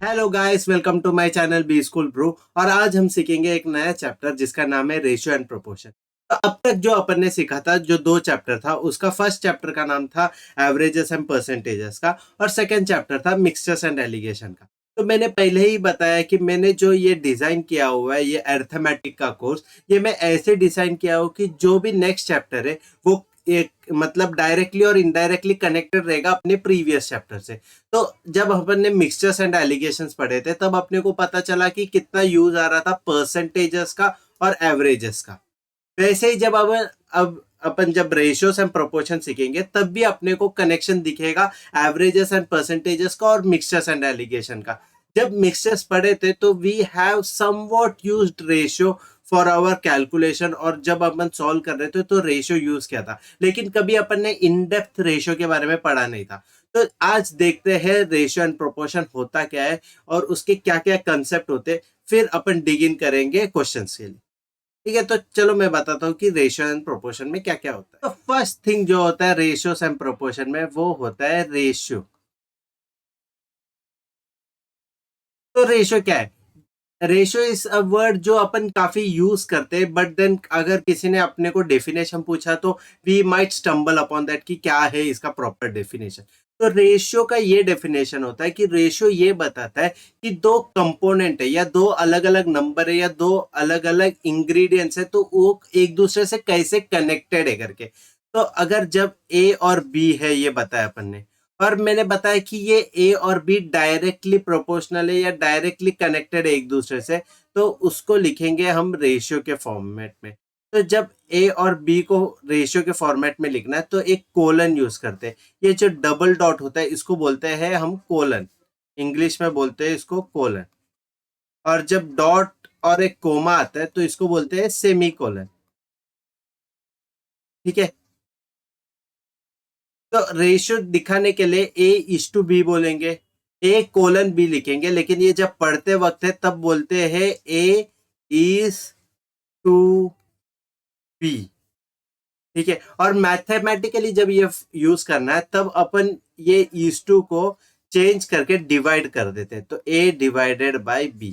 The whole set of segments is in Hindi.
Hello guys, welcome to my channel B school bro. और आज हम सीखेंगे एक नया चैप्टर जिसका नाम है रेशियो एंड प्रोपोर्शन। तो अब तक जो अपन ने सीखा था, जो दो चैप्टर था, उसका फर्स्ट चैप्टर का नाम था एवरेजेस एंड परसेंटेजेस का, और सेकंड चैप्टर था मिक्सचर्स एंड एलिगेशन का। तो मैंने पहले ही बताया कि मैंने जो ये डिजाइन किया हुआ है, ये अरिथमेटिक का कोर्स, ये मैं ऐसे डिजाइन किया हूँ कि जो भी नेक्स्ट चैप्टर है वो एक मतलब डायरेक्टली और इनडायरेक्टली कनेक्टेड रहेगा अपने प्रीवियस चैप्टर से। तो जब अपन ने मिक्सचर्स एंड एलिगेशंस पढ़े थे, तब अपने को पता चला कि कितना यूज आ रहा था परसेंटेजेस का और एवरेजेस का। वैसे ही अब अपन जब रेशियोस एंड प्रोपोर्शन सीखेंगे, तब भी अपने को कनेक्शन दिखेगा एवरेजेस एंड परसेंटेजेस का और मिक्सचर्स एंड एलिगेशन का। जब मिक्सचर्स पढ़े थे तो we have somewhat used ratio for our calculation, और जब अपन सॉल्व कर रहे थे तो रेशियो यूज किया था, लेकिन कभी अपन ने इन डेप्थ रेशियो के बारे में पढ़ा नहीं था। तो आज देखते हैं रेशियो एंड प्रोपोर्शन होता क्या है और उसके क्या क्या कंसेप्ट होते, फिर अपन डिग इन करेंगे क्वेश्चंस के लिए। ठीक है, तो चलो मैं बताता हूँ कि रेशियो एंड प्रोपोर्शन में क्या क्या होता है। तो फर्स्ट थिंग जो होता है रेशियोस एंड प्रोपोर्शन में, वो होता है रेशियो। तो रेशियो क्या है? रेशियो इज अ वर्ड जो अपन काफी यूज करते हैं, बट देन अगर किसी ने अपने को डेफिनेशन पूछा तो we might stumble upon that कि क्या है इसका प्रॉपर डेफिनेशन। तो रेशियो का ये डेफिनेशन होता है कि रेशियो ये बताता है कि दो कंपोनेंट है या दो अलग अलग नंबर है या दो अलग अलग इंग्रेडिएंट्स है, तो वो एक दूसरे से कैसे कनेक्टेड है करके। तो अगर जब ए और बी है, ये बताया अपन ने, और मैंने बताया कि ये ए और बी डायरेक्टली प्रोपोर्शनल है या डायरेक्टली कनेक्टेड है एक दूसरे से, तो उसको लिखेंगे हम रेशियो के फॉर्मेट में। तो जब ए और बी को रेशियो के फॉर्मेट में लिखना है तो एक कोलन यूज करते हैं। ये जो डबल डॉट होता है इसको बोलते हैं हम कोलन, इंग्लिश में बोलते हैं इसको कोलन। और जब डॉट और एक कोमा आता है तो इसको बोलते हैं सेमी कोलन। ठीक है, तो रेशियो दिखाने के लिए ए इज टू बी बोलेंगे, ए कोलन बी लिखेंगे, लेकिन ये जब पढ़ते वक्त है तब बोलते हैं ए इज टू बी। ठीक है, और मैथमेटिकली जब ये यूज करना है तब अपन ये इज टू को चेंज करके डिवाइड कर देते हैं, तो ए डिवाइडेड बाय बी।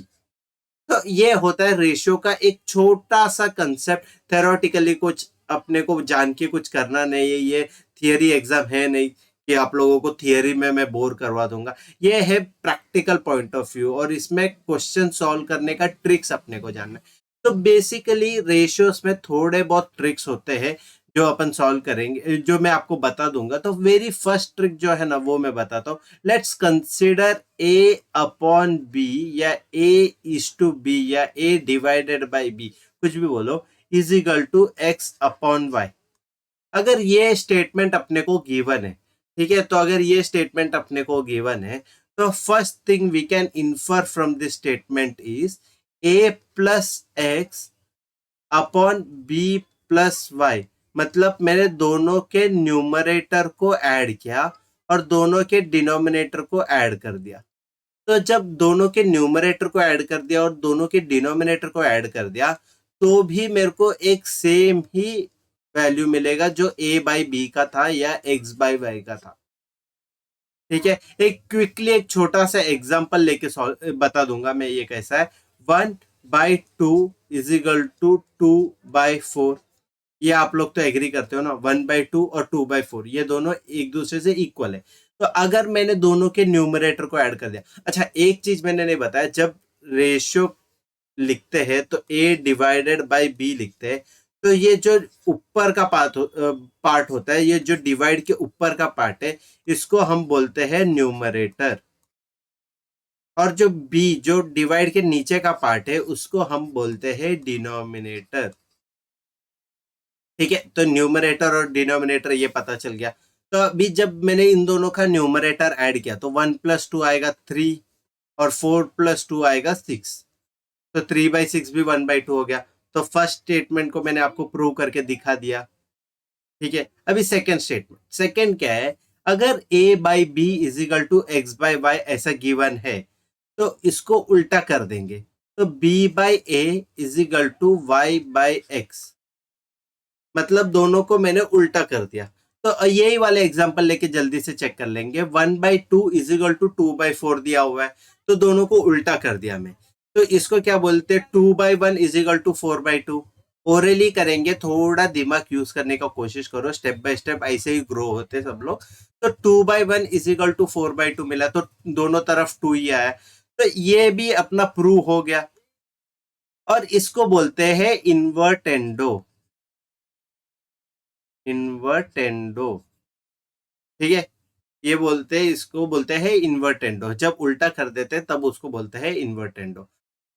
तो ये होता है रेशियो का एक छोटा सा कंसेप्ट। थेरोटिकली कुछ अपने को जान के कुछ करना नहीं है, ये थियरी एग्जाम है नहीं कि आप लोगों को थियरी में मैं बोर करवा दूंगा। ये है प्रैक्टिकल पॉइंट ऑफ व्यू, और इसमें क्वेश्चन सॉल्व करने का ट्रिक्स अपने को जानना है। तो बेसिकली रेशियोस में थोड़े बहुत ट्रिक्स होते हैं जो अपन सॉल्व करेंगे, जो मैं आपको बता दूंगा। तो वेरी फर्स्ट ट्रिक जो है ना, वो मैं बताता हूँ। Let's consider A upon B या ए इज टू बी या ए डिवाइडेड बाई बी, कुछ भी बोलो, is equal to X upon Y. अगर ये स्टेटमेंट अपने को गिवन है, ठीक है, तो अगर ये स्टेटमेंट अपने को गिवन है, तो first thing we can infer from this statement is A plus X upon B plus Y. मतलब मैंने दोनों के न्यूमरेटर को ऐड किया और दोनों के डिनोमिनेटर को ऐड कर दिया। तो जब दोनों के न्यूमरेटर को ऐड कर दिया और दोनों के डिनोमिनेटर को ऐड कर दिया, तो भी मेरे को एक सेम ही वैल्यू मिलेगा जो ए बाई बी का था या एक्स बाई वाई का था। ठीक है, एक क्विकली एक छोटा सा एग्जांपल लेके बता दूंगा मैं ये कैसा है। 1/2 इज इक्वल टू 2/4। ये आप लोग तो एग्री करते हो ना, 1/2 और 2/4 ये दोनों एक दूसरे से इक्वल है। तो अगर मैंने दोनों के न्यूमरेटर को ऐड कर दिया, अच्छा एक चीज मैंने नहीं बताया, जब रेशियो लिखते हैं तो ए डिवाइडेड बाय बी लिखते हैं। तो ये जो ऊपर का पार्ट होता है, ये जो डिवाइड के ऊपर का पार्ट है, इसको हम बोलते हैं न्यूमरेटर। और जो बी जो डिवाइड के नीचे का पार्ट है, उसको हम बोलते हैं डिनोमिनेटर। ठीक है, तो न्यूमरेटर और डिनोमिनेटर ये पता चल गया। तो अभी जब मैंने इन दोनों का न्यूमरेटर ऐड किया तो 1+2 आएगा 3, और 4+2 आएगा 6। तो 3/6 भी 1/2 हो गया। तो फर्स्ट स्टेटमेंट को मैंने आपको प्रूव करके दिखा दिया। ठीक है, अभी सेकेंड स्टेटमेंट, सेकेंड क्या है? अगर a by B is equal to X by Y ऐसा गिवन है, तो इसको उल्टा कर देंगे। तो b by A is equal to Y by X, मतलब दोनों को मैंने उल्टा कर दिया। तो यही वाले एग्जांपल लेके जल्दी से चेक कर लेंगे। 1/2 इज इक्वल टू 2/4 दिया हुआ है, तो दोनों को उल्टा कर दिया मैं। तो इसको क्या बोलते हैं, 2/1 इज इक्वल टू 4/2। ओरली करेंगे, थोड़ा दिमाग यूज करने का कोशिश करो, स्टेप बाय स्टेप ऐसे ही ग्रो होते सब लोग। तो 2/1 इज इक्वल टू 4/2 मिला, तो दोनों तरफ 2 ही आया, तो ये भी अपना प्रूव हो गया। और इसको बोलते हैं इन्वर्टेंडो। इन्वर्टेंडो, ठीक है। ये बोलते हैं, इसको बोलते हैं इन्वर्टेंडो। जब उल्टा कर देते हैं तब उसको बोलते हैं इन्वर्टेंडो।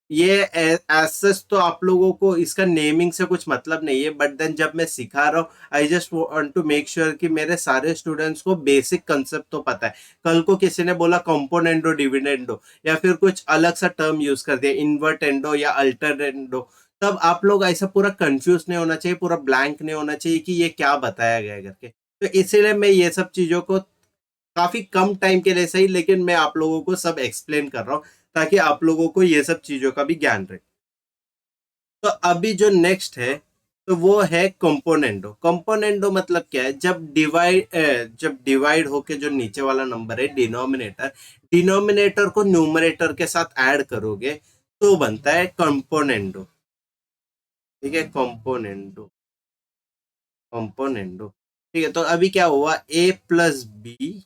ये एज सच तो आप लोगों को इसका नेमिंग से कुछ मतलब नहीं है, बट देन जब मैं सिखा रहा हूँ, I just want to make sure कि मेरे सारे स्टूडेंट्स को बेसिक कंसेप्ट तो पता है। कल को किसी ने बोला कंपोनेंडो डिविडेंडो, या फिर कुछ अलग सा टर्म यूज कर दिया इन्वर्टेंडो या अल्टरनेंडो, तब आप लोग ऐसा पूरा कंफ्यूज नहीं होना चाहिए, पूरा ब्लैंक नहीं होना चाहिए कि ये क्या बताया गया करके। तो इसीलिए मैं ये सब चीजों को काफी कम टाइम के लिए सही, लेकिन मैं आप लोगों को सब एक्सप्लेन कर रहा हूँ, ताकि आप लोगों को ये सब चीजों का भी ज्ञान रहे। तो अभी जो नेक्स्ट है, तो वो है कंपोनेंडो। कंपोनेंडो मतलब क्या है, जब डिवाइड होके जो नीचे वाला नंबर है डिनोमिनेटर, डिनोमिनेटर को न्यूमरेटर के साथ ऐड करोगे तो बनता है कंपोनेंडो। ठीक है, कंपोनेंडो, कंपोनेंडो। ठीक है, तो अभी क्या हुआ, a plus B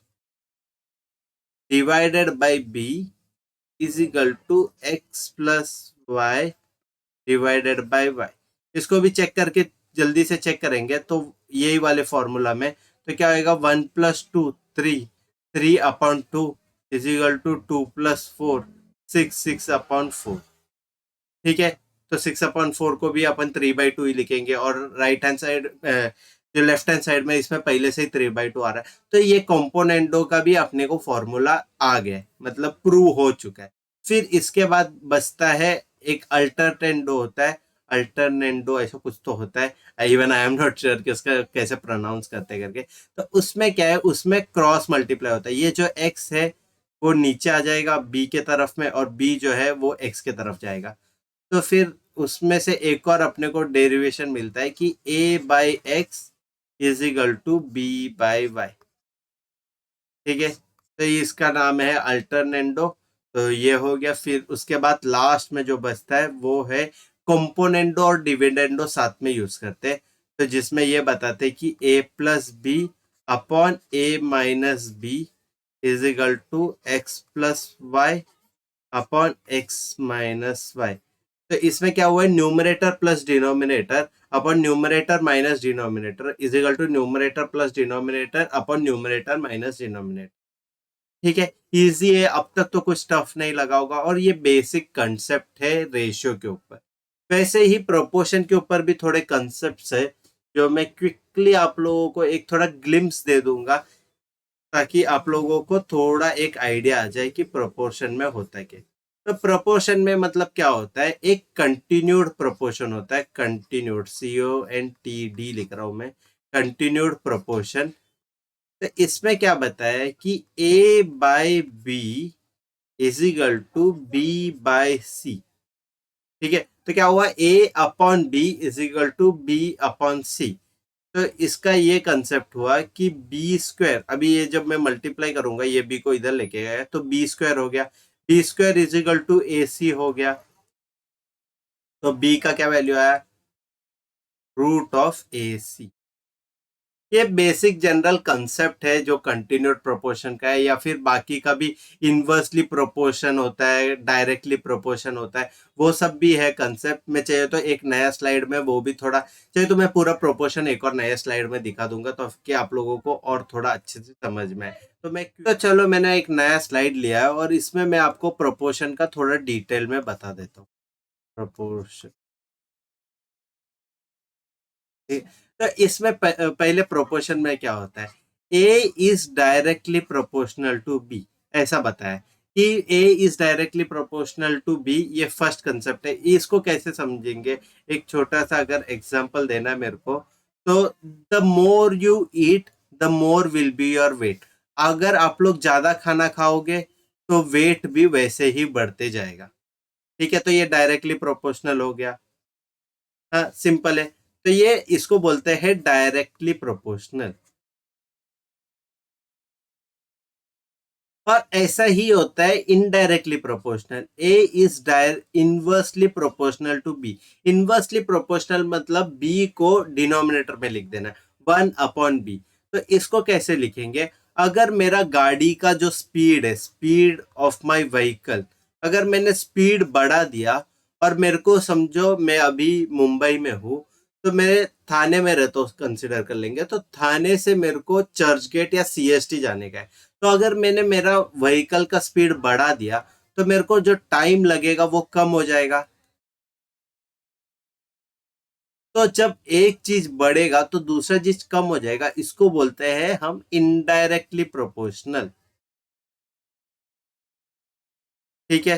divided by B is equal to X plus Y divided by Y. इसको भी चेक करके जल्दी से चेक करेंगे, तो यही वाले फॉर्मूला में तो क्या होगा, 1 + 2 3, 3/2 इज इक्वल टू 2 + 4 6, 6/4। ठीक है, तो 6/4 को भी अपन 3/2 ही लिखेंगे, और राइट हैंड साइड जो लेफ्ट हैंड साइड में इसमें पहले से ही 3/2 आ रहा है, तो ये कंपोनेंडो का भी अपने को फॉर्मूला आ गया, मतलब प्रूव हो चुका है। फिर इसके बाद बचता है एक अल्टरनेंडो होता है, अल्टरनेंडो ऐसा कुछ तो होता है, even I am not sure कि उसका कैसे प्रोनाउंस करते करके। तो उसमें क्या है, उसमें क्रॉस मल्टीप्लाई होता है, ये जो एक्स है वो नीचे आ जाएगा बी के तरफ में, और बी जो है वो एक्स के तरफ जाएगा। तो फिर उसमें से एक और अपने को डेरिवेशन मिलता है कि a/x is equal to b/y। ठीक है, तो इसका नाम है अल्टरनेंडो। तो ये हो गया। फिर उसके बाद लास्ट में जो बचता है वो है कंपोनेंडो और डिविडेंडो साथ में यूज करते हैं, तो जिसमें ये बताते हैं कि a plus B upon a minus B is equal to X plus Y upon X minus Y. तो इसमें क्या हुआ है, numerator plus denominator upon numerator minus denominator is equal to numerator plus denominator upon numerator minus denominator. ठीक है, इजी है, अब तक तो कुछ टफ नहीं लगा होगा, और ये बेसिक कंसेप्ट है रेशियो के ऊपर। वैसे ही प्रोपोर्शन के ऊपर भी थोड़े कंसेप्ट है, जो मैं क्विकली आप लोगों को एक थोड़ा ग्लिम्स दे दूंगा, ताकि आप लोगों को थोड़ा एक आइडिया आ जाए कि प्रोपोर्शन में होता है क्या। तो प्रोपोर्शन में मतलब क्या होता है, एक कंटिन्यूड प्रोपोर्शन होता है, कंटिन्यूड, CONTD लिख रहा हूं मैं, कंटिन्यूड प्रोपोर्शन। तो इसमें क्या बताया है कि A/B is equal to B/C। ठीक है, तो क्या हुआ, A/B is equal to B/C। तो इसका ये कंसेप्ट हुआ कि b², अभी ये जब मैं मल्टीप्लाई करूंगा, ये b को इधर लेके गया तो b² हो गया, b² is equal to AC हो गया। तो b का क्या वैल्यू आया, √AC। ये बेसिक जनरल कंसेप्ट है जो कंटिन्यूड प्रोपोर्शन का है, या फिर बाकी का भी इनवर्सली प्रोपोर्शन होता है, डायरेक्टली प्रोपोर्शन होता है, वो सब भी है कंसेप्ट में। चाहिए तो एक नया स्लाइड में वो भी थोड़ा, चाहिए तो मैं पूरा प्रोपोर्शन एक और नया स्लाइड में दिखा दूंगा, तो कि आप लोगों को और थोड़ा अच्छे से समझ में आए। तो चलो, मैंने एक नया स्लाइड लिया है, और इसमें मैं आपको प्रोपोर्शन का थोड़ा डिटेल में बता देता हूँ। प्रोपोर्शन, तो इसमें पहले प्रोपोर्शन में क्या होता है, A is directly proportional to B, ऐसा बताया कि A is directly proportional to B. ये फर्स्ट कंसेप्ट है, इसको कैसे समझेंगे, एक छोटा सा अगर एग्जांपल देना है मेरे को, तो the more you eat the more will be your weight. अगर आप लोग ज्यादा खाना खाओगे तो वेट भी वैसे ही बढ़ते जाएगा। ठीक है, तो ये डायरेक्टली प्रोपोर्शनल हो गया। हाँ, सिंपल है। तो ये इसको बोलते हैं डायरेक्टली प्रोपोर्शनल। और ऐसा ही होता है indirectly proportional. A is inversely proportional to B. Inversely proportional मतलब बी को डिनोमिनेटर में लिख देना, 1/b। तो इसको कैसे लिखेंगे? अगर मेरा गाड़ी का जो स्पीड है, स्पीड ऑफ माय व्हीकल, अगर मैंने स्पीड बढ़ा दिया और मेरे को समझो मैं अभी मुंबई में हूँ, तो मैं थाने में रहता हूँ, कंसिडर कर लेंगे, तो थाने से मेरे को चर्च गेट या सीएसटी जाने का है। तो अगर मैंने मेरा व्हीकल का स्पीड बढ़ा दिया तो मेरे को जो टाइम लगेगा वो कम हो जाएगा। तो जब एक चीज बढ़ेगा तो दूसरा चीज कम हो जाएगा, इसको बोलते हैं हम इनडायरेक्टली प्रोपोर्शनल। ठीक है,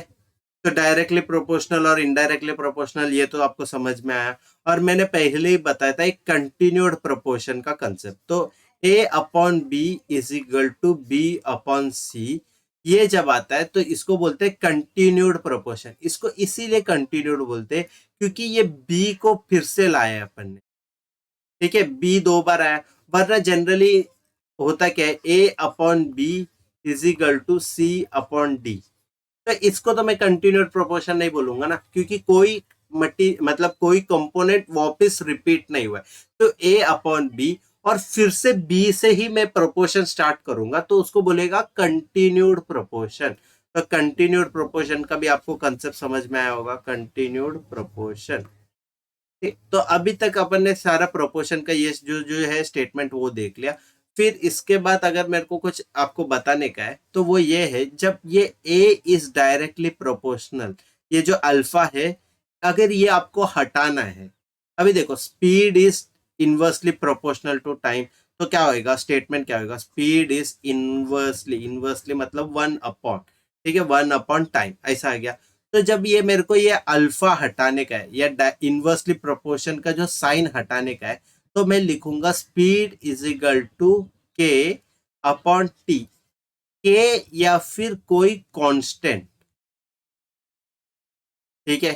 तो डायरेक्टली प्रोपोर्शनल और इनडायरेक्टली प्रोपोर्शनल ये तो आपको समझ में आया। और मैंने पहले ही बताया था एक कंटिन्यूड प्रोपोर्शन का कंसेप्ट। तो A/B is equal to B/C, ये जब आता है तो इसको बोलते हैं कंटिन्यूड प्रोपोर्शन। इसको इसीलिए कंटिन्यूड बोलते हैं क्योंकि ये B को फिर से लाया है अपन ने। ठीक है, B 2 बार आया, वरना जनरली होता क्या है, A/B is equal to C/D। तो इसको तो मैं कंटिन्यूड प्रोपोर्शन नहीं बोलूंगा ना, क्योंकि कोई मटी मतलब कोई कंपोनेंट वापस रिपीट नहीं हुआ है। तो A/B और फिर से B से ही मैं प्रोपोर्शन स्टार्ट करूंगा, तो उसको बोलेगा कंटिन्यूड प्रोपोर्शन। तो कंटिन्यूड प्रोपोर्शन का भी आपको कंसेप्ट समझ में आया होगा, कंटिन्यूड प्रोपोर्शन। ठीक, तो अभी तक अपन ने सारा प्रोपोर्शन का ये जो जो है स्टेटमेंट वो देख लिया। फिर इसके बाद अगर मेरे को कुछ आपको बताने का है तो वो ये है, जब ये ए इज डायरेक्टली प्रोपोर्शनल, ये जो अल्फा है, अगर ये आपको हटाना है, अभी देखो speed is inversely proportional to time, तो क्या होएगा, स्टेटमेंट क्या होगा, स्पीड इज इनवर्सली, इनवर्सली मतलब 1/, ठीक है, 1/, टाइम, ऐसा आ गया। तो जब ये मेरे को ये अल्फा हटाने का है या इनवर्सली प्रोपोर्शन का जो साइन हटाने का है, तो मैं लिखूंगा speed is equal to K/T। के या फिर कोई कांस्टेंट, ठीक है,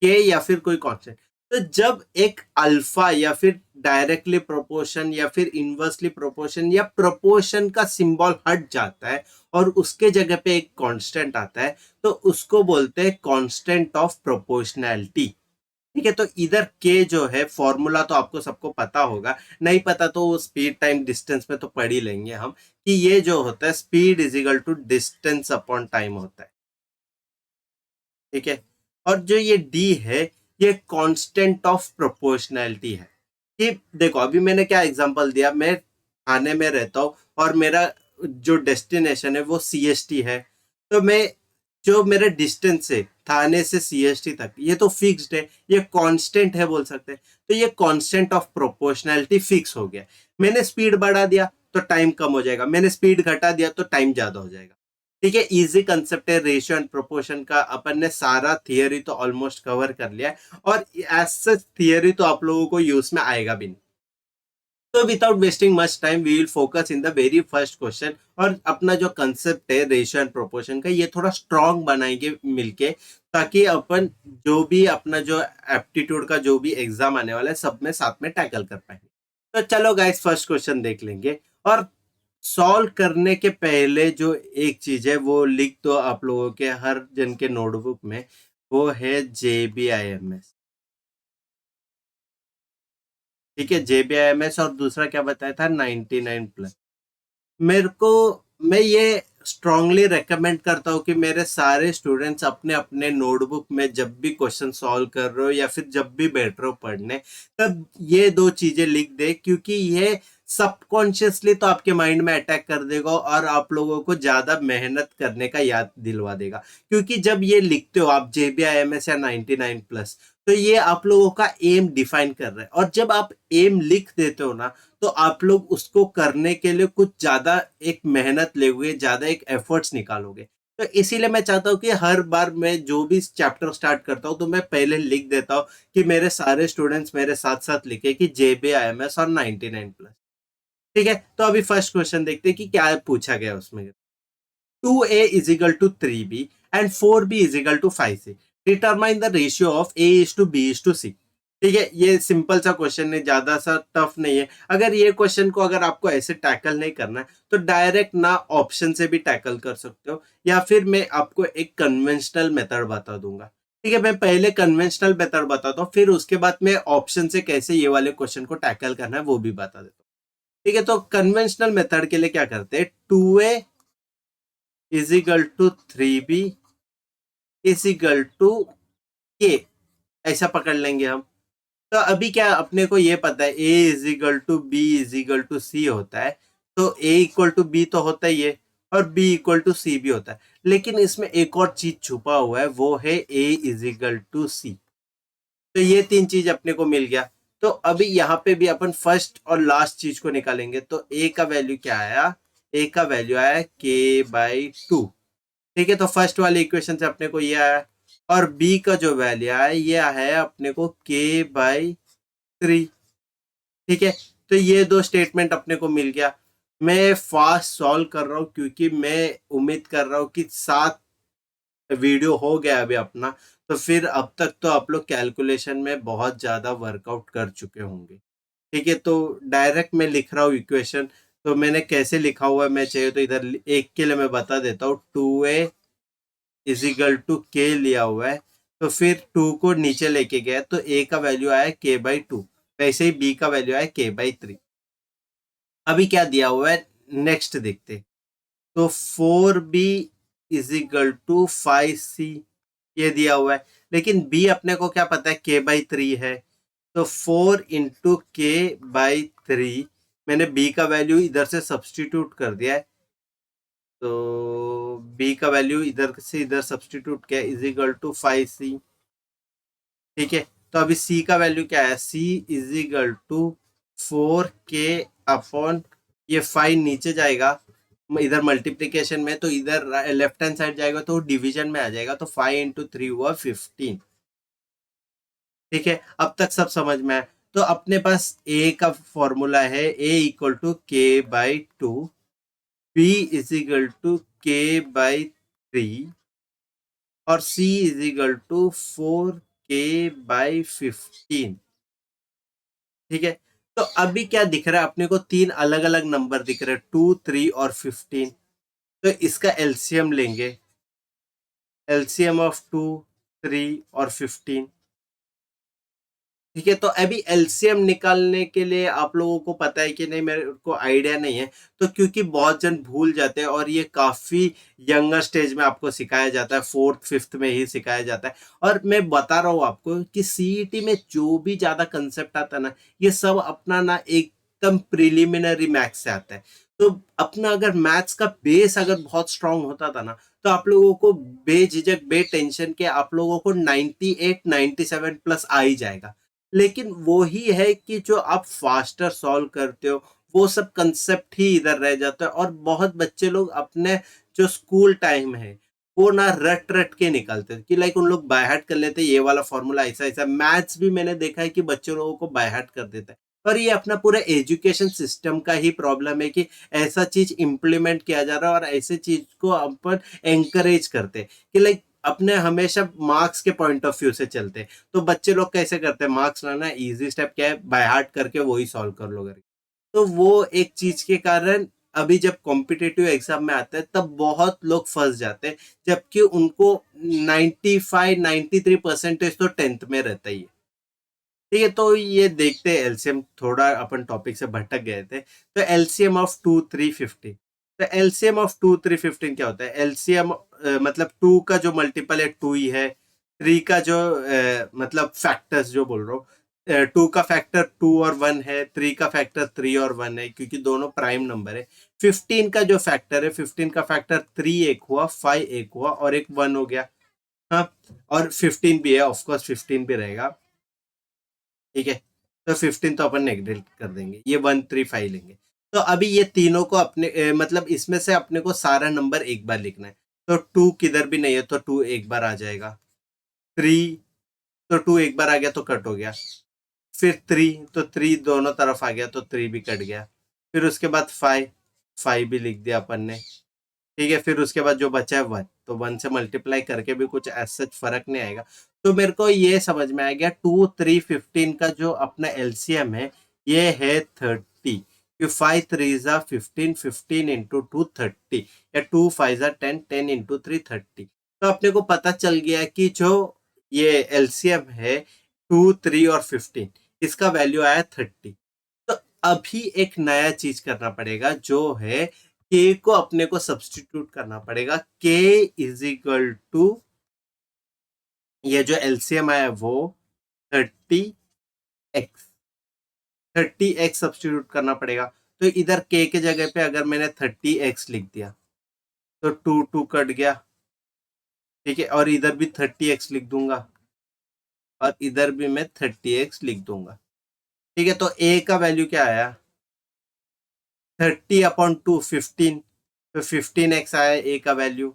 के या फिर कोई कांस्टेंट। तो जब एक अल्फा या फिर डायरेक्टली प्रोपोर्शन या फिर इनवर्सली प्रोपोर्शन या प्रोपोर्शन का सिंबल हट जाता है और उसके जगह पे एक कांस्टेंट आता है, तो उसको बोलते हैं कांस्टेंट ऑफ प्रोपोर्शनैलिटी। ठीक है, तो इधर के जो है फॉर्मूला तो आपको सबको पता होगा, नहीं पता तो स्पीड टाइम डिस्टेंस में तो पढ़ ही लेंगे हम, कि ये जो होता है speed is equal to distance upon time होता है। ठीक है, और जो ये डी है, ये कांस्टेंट ऑफ प्रोपोर्शनैलिटी है। कि देखो अभी मैंने क्या एग्जांपल दिया, मैं थाने में रहता हूँ और मेरा जो डेस्टिनेशन है वो सीएसटी है, तो मैं जो मेरा डिस्टेंस है थाने से सीएसटी तक, ये तो फिक्स्ड है, ये कांस्टेंट है बोल सकते हैं। तो ये कांस्टेंट ऑफ प्रोपोर्शनैलिटी फिक्स हो गया। मैंने स्पीड बढ़ा दिया तो टाइम कम हो जाएगा, मैंने स्पीड घटा दिया तो टाइम ज्यादा हो जाएगा। ठीक है, इजी कंसेप्ट है रेशियो एंड प्रोपोर्शन का। अपन ने सारा थियरी तो ऑलमोस्ट कवर कर लिया है, और एज सच थियरी तो आप लोगों को यूज में आएगा भी नहीं। तो without wasting much time we will focus in the very first question, और अपना जो कंसेप्ट है रेशियो एंड प्रोपोर्शन का, ये थोड़ा स्ट्रॉन्ग बनाएंगे मिलके, ताकि अपन जो भी अपना जो एप्टीट्यूड का जो भी एग्जाम आने वाला है सब में साथ में टैकल कर पाएंगे। तो चलो गाइस फर्स्ट क्वेश्चन देख लेंगे। और सॉल्व करने के पहले जो एक चीज है वो लिख दो आप लोगों के हर जन के नोटबुक में, वो है JBIMS। ठीक है, JBIMS, और दूसरा क्या बताया था, 99+। मेरे को, मैं ये स्ट्रांगली रेकमेंड करता हूँ कि मेरे सारे स्टूडेंट्स अपने अपने नोटबुक में जब भी क्वेश्चन सॉल्व कर रहे हो या फिर जब भी बैठ रहे हो पढ़ने, तब ये दो चीजें लिख दे, क्योंकि ये सबकॉन्शियसली तो आपके माइंड में अटैक कर देगा और आप लोगों को ज्यादा मेहनत करने का याद दिलवा देगा। क्योंकि जब ये लिखते हो आप JBIMS या 99+, तो ये आप लोगों का एम डिफाइन कर रहा है, और जब आप एम लिख देते हो ना, तो आप लोग उसको करने के लिए कुछ ज्यादा एक मेहनत लेगे, ज्यादा एक एफर्ट्स निकालोगे। तो इसीलिए मैं चाहता हूँ कि हर बार मैं जो भी चैप्टर स्टार्ट करता हूँ तो मैं पहले लिख देता हूँ कि मेरे सारे स्टूडेंट्स मेरे साथ साथ लिखे कि JBIMS और 99+। ठीक है, तो अभी फर्स्ट क्वेश्चन देखते हैं कि क्या पूछा गया उसमें। 2A is equal to 3B and 4B is equal to 5C, determine the ratio of A is to B is to C। ठीक है, ये सिंपल सा क्वेश्चन है, ज्यादा सा टफ नहीं है। अगर ये क्वेश्चन को अगर आपको ऐसे टैकल नहीं करना है तो डायरेक्ट ना ऑप्शन से भी टैकल कर सकते हो, या फिर मैं आपको एक कन्वेंशनल मेथड बता दूंगा। ठीक है, मैं पहले कन्वेंशनल मेथड बताता हूँ, फिर उसके बाद मैं ऑप्शन से कैसे ये वाले क्वेश्चन को टैकल करना है वो भी बता देता हूँ। ठीक है, तो कन्वेंशनल मेथड के लिए क्या करते हैं, 2a is equal to 3b is equal to K, ऐसा पकड़ लेंगे हम। तो अभी क्या अपने को ये पता है a is equal to B is equal to C होता है, तो a इक्वल टू बी तो होता ही है और b इक्वल टू सी भी होता है, लेकिन इसमें एक और चीज छुपा हुआ है, वो है a इज इक्वल टू सी। तो ये तीन चीज अपने को मिल गया। तो अभी यहाँ पे भी अपन फर्स्ट और लास्ट चीज को निकालेंगे, तो a का वैल्यू क्या आया, a का वैल्यू आया k/2। ठीक है, तो फर्स्ट वाले इक्वेशन से अपने को ये आया, और b का जो वैल्यू आया ये है अपने को k/3। ठीक है, तो ये दो स्टेटमेंट अपने को मिल गया। मैं फास्ट सॉल्व कर रहा हूँ क्योंकि मैं उम्मीद कर रहा हूँ कि 7 वीडियो हो गया अभी अपना, तो फिर अब तक तो आप लोग कैलकुलेशन में बहुत ज़्यादा वर्कआउट कर चुके होंगे। ठीक है, तो डायरेक्ट मैं लिख रहा हूँ इक्वेशन। तो मैंने कैसे लिखा हुआ है, मैं चाहिए तो इधर एक के लिए मैं बता देता हूँ, 2a इज इक्वल टू के लिया हुआ है, तो फिर 2 को नीचे लेके गया तो a का वैल्यू आया k/2, वैसे ही b का वैल्यू आया k/3। अभी क्या दिया हुआ है नेक्स्ट देखते, तो 4b is equal to 5c, ये दिया हुआ है, लेकिन b अपने को क्या पता है k/3 है, तो 4 इंटू k/3, मैंने b का वैल्यू इधर से सब्सटीट्यूट कर दिया है, तो b का वैल्यू इधर से इधर सब्सटीट्यूट किया इज इक्वल टू 5c। ठीक है, तो अभी c का वैल्यू क्या है, c is equal to 4k/, ये 5 नीचे जाएगा इधर मल्टीप्लीकेशन में, तो इधर लेफ्ट हैंड साइड जाएगा तो डिवीजन में आ जाएगा, तो 5 इंटू 3 हुआ 15। ठीक है, अब तक सब समझ में आया। तो अपने पास a का फॉर्मूला है a equal to k/2, b is equal to k/3 और c is equal to 4k/15। ठीक है, तो अभी क्या दिख रहा है अपने को, तीन अलग अलग नंबर दिख रहे हैं, 2, 3 और 15। तो इसका एलसीएम लेंगे, एलसीएम ऑफ 2, 3 और 15। ठीक है, तो अभी एलसीएम निकालने के लिए आप लोगों को पता है कि नहीं, मेरे को आइडिया नहीं है, तो क्योंकि बहुत जन भूल जाते हैं और ये काफी यंगर स्टेज में आपको सिखाया जाता है, 4th 5th में ही सिखाया जाता है। और मैं बता रहा हूँ आपको कि सीईटी में जो भी ज्यादा कंसेप्ट आता है ना, ये सब अपना ना एकदम प्रिलिमिनरी मैथ्स से आता है। तो अपना अगर मैथ्स का बेस अगर बहुत स्ट्रांग होता था ना, तो आप लोगों को बेझिझक बे टेंशन के आप लोगों को 98 97 प्लस आ ही जाएगा। लेकिन वो ही है कि जो आप फास्टर सॉल्व करते हो, वो सब कंसेप्ट ही इधर रह जाता है, और बहुत बच्चे लोग अपने जो स्कूल टाइम है वो ना रट रट के निकालते हैं कि लाइक उन लोग बाय हार्ट कर लेते हैं, ये वाला फॉर्मूला ऐसा ऐसा। मैथ्स भी मैंने देखा है कि बच्चे लोगों को बाय हार्ट कर देता है, पर ये अपना पूरा एजुकेशन सिस्टम का ही प्रॉब्लम है कि ऐसा चीज इम्प्लीमेंट किया जा रहा है और ऐसे चीज को अपन एंकरेज करते हैं कि लाइक अपने हमेशा मार्क्स के पॉइंट ऑफ व्यू से चलते हैं। तो बच्चे लोग कैसे करते हैं, मार्क्स लाना इजी स्टेप क्या है, बाय हार्ट करके वही सॉल्व कर लो करके। तो वो एक चीज के कारण अभी जब कॉम्पिटेटिव एग्जाम में आते हैं तब बहुत लोग फंस जाते हैं, जबकि उनको 95 93% तो 10th में रहता ही है। ठीक है, तो ये देखते हैं एलसीएम, थोड़ा अपन टॉपिक से भटक गए थे। तो एलसीएम ऑफ 2 3 15, तो एलसीएम ऑफ 2 3 15 क्या होता है, एलसीएम मतलब 2 का जो मल्टीपल है 2 ही है, 3 का जो मतलब फैक्टर्स जो बोल रहा हूँ, 2 का फैक्टर 2 और 1 है, 3 का फैक्टर 3 और 1 है क्योंकि दोनों प्राइम नंबर है। 15 का जो फैक्टर है, 15 का फैक्टर 3 एक हुआ, 5 एक हुआ और एक 1 हो गया। हाँ, और 15 भी है, ऑफकोर्स 15 भी रहेगा। ठीक है, तो 15 तो अपन नेगलेक्ट कर देंगे, ये 1 3 5 लेंगे। तो अभी ये तीनों को अपने मतलब इसमें से अपने को सारा नंबर एक बार लिखना है, तो 2 किधर भी नहीं है तो 2 एक बार आ जाएगा, 3, तो 2 एक बार आ गया तो कट हो गया, फिर 3, तो 3 दोनों तरफ आ गया तो 3 भी कट गया, फिर उसके बाद 5, 5 भी लिख दिया अपन ने। ठीक है, फिर उसके बाद जो बचा है 1, तो 1 से मल्टीप्लाई करके भी कुछ ऐसा फर्क नहीं आएगा। तो मेरे को ये समझ में आ गया 2, 3, 15 का जो अपना एलसीएम है ये है 30। 5 3 जा 15, 15 इंटू 2 30 या 2 5 जा 10, 10 इंटू 3 30। तो अपने को पता चल गया कि जो ये एलसीएम है 2, 3 और 15 इसका वैल्यू आया 30। तो अभी एक नया चीज करना पड़ेगा जो है के को अपने को सब्सटीट्यूट करना पड़ेगा। के इज इक्वल टू ये जो एलसीएम आया वो 30x 30x सब्सटीट्यूट करना पड़ेगा। तो इधर के जगह पे अगर मैंने 30x लिख दिया तो 2 2 कट गया, ठीक है, और इधर भी 30x लिख दूंगा और इधर भी मैं 30x लिख दूंगा, ठीक है। तो a का वैल्यू क्या आया 30/2 15, तो 15x आया a का वैल्यू।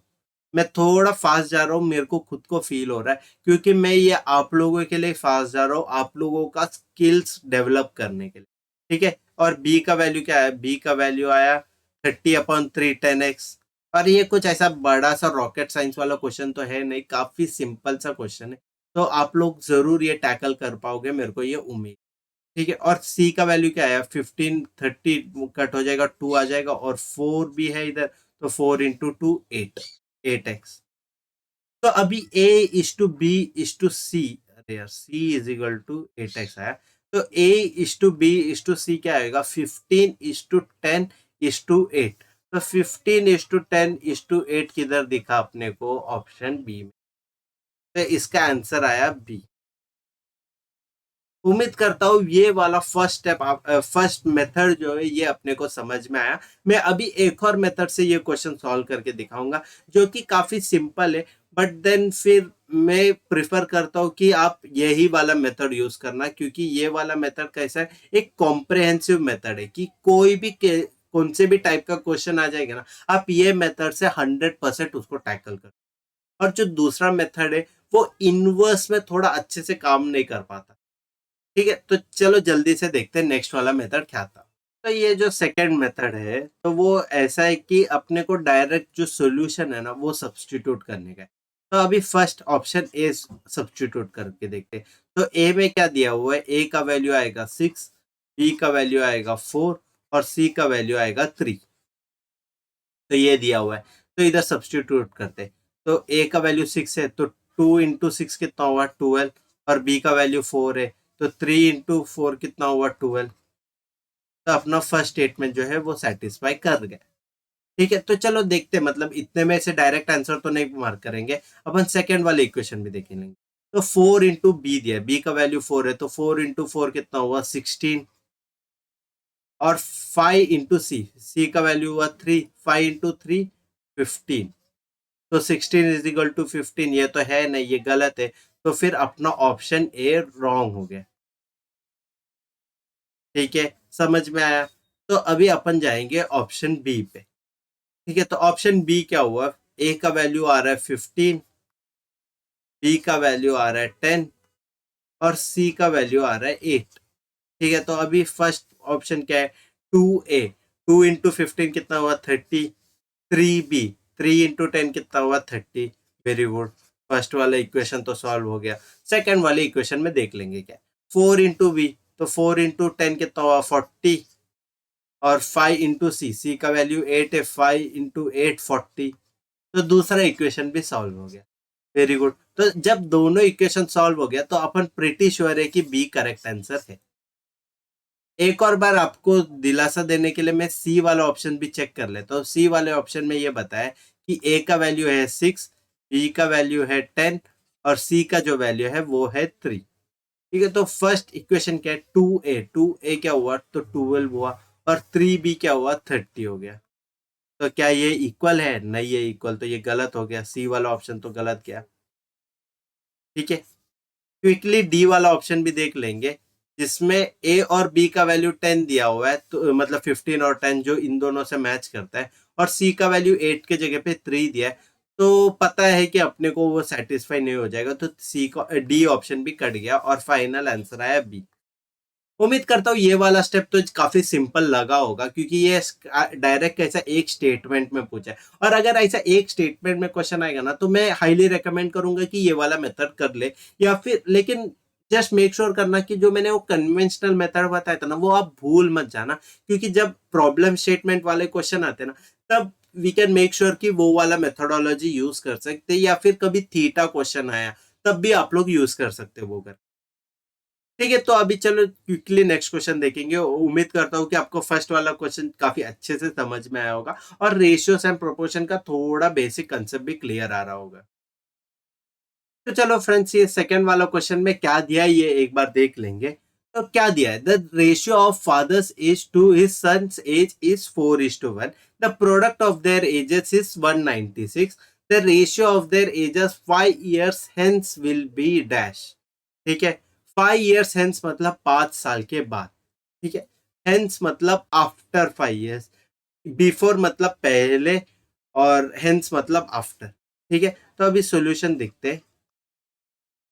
मैं थोड़ा फास्ट जा रहा हूँ, मेरे को खुद को फील हो रहा है क्योंकि मैं ये आप लोगों के लिए फास्ट जा रहा हूँ, आप लोगों का स्किल्स डेवलप करने के लिए, ठीक है। और b का वैल्यू क्या है, b का वैल्यू आया 30/3 10x। और ये कुछ ऐसा बड़ा सा रॉकेट साइंस वाला क्वेश्चन तो है नहीं, काफी सिंपल सा क्वेश्चन है। तो आप लोग जरूर ये टैकल कर पाओगे, मेरे को ये उम्मीद, ठीक है। और c का वैल्यू क्या है 15, 30 कट हो जाएगा, 2 आ जाएगा और 4 भी है इधर, तो 4 इंटू 2 8, 8x। तो अभी a is to B is to C, अरे यार c is equal to 8x आया। तो a is to B is to C क्या आएगा 15 इज टू 10 इज टू 8। तो 15 इज टू 10 इज टू 8 किधर दिखा अपने को, ऑप्शन बी में। तो इसका आंसर आया बी। उम्मीद करता हूँ ये वाला फर्स्ट स्टेप, फर्स्ट मेथड जो है ये अपने को समझ में आया। मैं अभी एक और मेथड से ये क्वेश्चन सॉल्व करके दिखाऊंगा जो कि काफी सिंपल है, बट देन फिर मैं प्रिफर करता हूँ कि आप यही वाला मेथड यूज करना, क्योंकि ये वाला मेथड कैसा है, एक कॉम्प्रिहेंसिव मेथड है कि कोई भी कौन से भी टाइप का क्वेश्चन आ जाएगा ना, आप ये मेथड से 100% उसको टैकल कर। और जो दूसरा मेथड है वो इनवर्स में थोड़ा अच्छे से काम नहीं कर पाता, ठीक है। तो चलो जल्दी से देखते हैं नेक्स्ट वाला मेथड क्या था। तो ये जो सेकंड मेथड है तो वो ऐसा है कि अपने को डायरेक्ट जो सॉल्यूशन है ना वो सब्स्टिट्यूट करने का है। तो अभी फर्स्ट ऑप्शन ए सब्स्टिट्यूट करके देखते हैं। तो ए में क्या दिया हुआ है, ए का वैल्यू आएगा 6, बी का वैल्यू आएगा 4 और सी का वैल्यू आएगा 3। तो ये दिया हुआ है, तो इधर सब्स्टिट्यूट करते हैं। तो ए का वैल्यू 6 है तो 2 इंटू 6 कितना हुआ 12, और बी का वैल्यू 4 है तो 3 इंटू 4 कितना हुआ 12। तो अपना फर्स्ट स्टेटमेंट जो है वो सेटिस्फाई कर गया, ठीक है। तो चलो देखते हैं, मतलब इतने में से डायरेक्ट आंसर तो नहीं मार्क करेंगे, अपन सेकंड वाले इक्वेशन भी देख लेंगे। तो 4 इंटू बी दिया, बी का वैल्यू 4 है तो 4 इंटू 4 कितना हुआ 16, और 5 इंटू सी, सी का वैल्यू हुआ 3, 5 इंटू 3 15। तो 16 इज इक्वल टू 15, ये तो है नहीं, ये गलत है। तो फिर अपना ऑप्शन ए रॉन्ग हो गया, ठीक है, समझ में आया। तो अभी अपन जाएंगे ऑप्शन बी पे, ठीक है। तो ऑप्शन बी क्या हुआ, ए का वैल्यू आ रहा है 15, बी का वैल्यू आ रहा है 10 और सी का वैल्यू आ रहा है 8, ठीक है। तो अभी फर्स्ट ऑप्शन क्या है 2a, 2 इंटू 15 कितना हुआ 30, 3b, 3 इंटू 10 कितना हुआ 30। वेरी गुड, फर्स्ट वाला इक्वेशन तो सॉल्व हो गया। सेकंड वाले इक्वेशन में देख लेंगे क्या, 4 इंटू बी, तो 4 इंटू 10 कितना हुआ 40, और 5 इंटू सी, सी का वैल्यू 8 है, 5 इंटू 8 40। तो दूसरा इक्वेशन भी सॉल्व हो गया, वेरी गुड। तो जब दोनों इक्वेशन सॉल्व हो गया तो अपन प्रिटी श्योर है कि बी करेक्ट आंसर है। एक और बार आपको दिलासा देने के लिए मैं सी वाला ऑप्शन भी चेक कर लेता हूँ। सी वाले ऑप्शन में ये बताया कि ए का वैल्यू है 6, बी का वैल्यू है 10 और सी का जो वैल्यू है वो है 3, ठीक है। तो फर्स्ट इक्वेशन क्या है 2a, 2a क्या हुआ तो 12 हुआ, और 3b क्या हुआ 30 हो गया। तो क्या ये इक्वल है, नहीं ये इक्वल, तो ये गलत हो गया, सी वाला ऑप्शन तो गलत गया, ठीक है। क्विकली डी वाला ऑप्शन भी देख लेंगे जिसमें ए और बी का वैल्यू 10 दिया हुआ है, तो मतलब 15 और 10 जो इन दोनों से मैच करता है, और सी का वैल्यू 8 के जगह पे 3 दिया है। तो पता है कि अपने को वो सेटिस्फाई नहीं हो जाएगा, तो सी का डी ऑप्शन भी कट गया और फाइनल आंसर आया बी। उम्मीद करता हूँ ये वाला स्टेप तो काफी सिंपल लगा होगा, क्योंकि ये डायरेक्ट ऐसा एक स्टेटमेंट में पूछा है। और अगर ऐसा एक स्टेटमेंट में क्वेश्चन आएगा ना, तो मैं हाईली रेकमेंड करूंगा कि ये वाला मेथड कर ले, या फिर लेकिन जस्ट मेक श्योर करना कि जो मैंने वो कन्वेंशनल मेथड बताया था ना, वो आप भूल मत जाना, क्योंकि जब प्रॉब्लम स्टेटमेंट वाले क्वेश्चन आते हैं ना, तब वी कैन मेक श्योर कि वो वाला मेथोडोलॉजी यूज कर सकते, या फिर कभी थीटा क्वेश्चन आया तब भी आप लोग यूज कर सकते हो वो कर। ठीक है, तो अभी चलो क्विकली नेक्स्ट क्वेश्चन देखेंगे। उम्मीद करता हूँ कि आपको फर्स्ट वाला क्वेश्चन काफी अच्छे से समझ में आया होगा, और रेशियोस एंड प्रोपोर्शन का थोड़ा बेसिक कंसेप्ट भी क्लियर आ रहा होगा। तो चलो फ्रेंड्स, ये सेकंड वाला क्वेश्चन में क्या दिया है ये एक बार देख लेंगे। तो क्या दिया है, the ratio of father's age to his son's age is 4:1, the product of their ages is 196, the ratio of their ages 5 years hence will be dash. ठीक है, 5 years हेंस मतलब 5 साल के बाद। ठीक है, हेंस मतलब आफ्टर 5 years, बिफोर मतलब पहले, और हेंस मतलब आफ्टर। ठीक है, तो अभी सॉल्यूशन देखते हैं।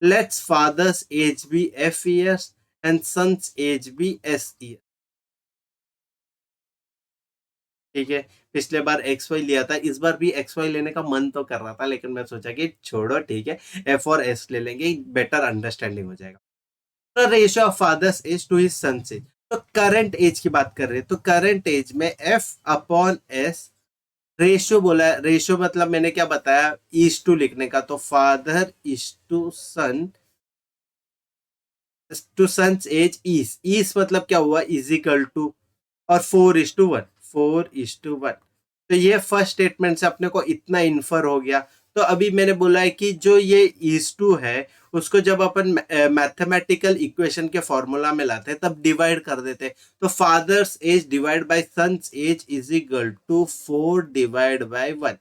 Let's father's age be F years and son's age be S years. ठीक है, पिछले बार एक्स वाई लिया था, इस बार भी एक्स वाई लेने का मन तो कर रहा था, लेकिन मैं सोचा कि छोड़ो, ठीक है, एफ और एस ले लेंगे, बेटर अंडरस्टैंडिंग हो जाएगा। तो ratio of father's age to his son's age, तो करंट एज की बात कर रहे हैं, तो करंट एज में एफ अपॉन एस, रेशियो बोला है, रेशियो मतलब मैंने क्या बताया, इज टू लिखने का, तो father is to son's age is मतलब क्या हुआ, इज इक्वल टू, और 4:1, 4:1। तो ये फर्स्ट स्टेटमेंट से अपने को इतना इन्फर हो गया। तो अभी मैंने बोला है कि जो ये इज टू है, उसको जब अपन मैथमेटिकल इक्वेशन के फॉर्मूला में लाते हैं तब डिवाइड कर देते हैं। तो father's age divide by son's age is equal to 4/1।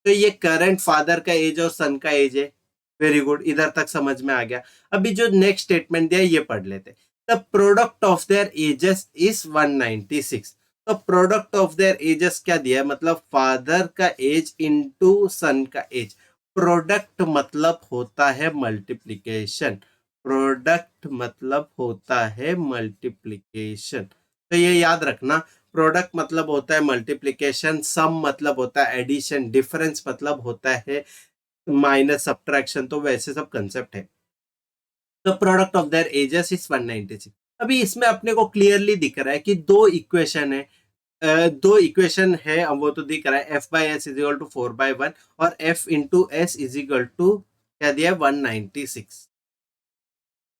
तो ये करंट फादर का एज और सन का एज है। वेरी गुड, इधर तक समझ में आ गया। अभी जो नेक्स्ट स्टेटमेंट दिया ये पढ़ लेते। The product of their ages is 196। तो प्रोडक्ट ऑफ देयर एजेस क्या दिया है, मतलब फादर का एज इनटू सन का एज। प्रोडक्ट मतलब होता है मल्टीप्लीकेशन, प्रोडक्ट मतलब होता है मल्टीप्लीकेशन, तो ये याद रखना। प्रोडक्ट मतलब होता है मल्टीप्लीकेशन, सम मतलब होता है एडिशन, डिफरेंस मतलब होता है माइनस सब्ट्रैक्शन, तो वैसे सब कंसेप्ट है। तो product of their ages is 196। अभी इसमें अपने को क्लियरली दिख रहा है कि दो इक्वेशन है, दो इक्वेशन है, अब वो तो दिख रहा है, F by S is equal to 4/1 और F into S is equal to क्या दिया है, 196।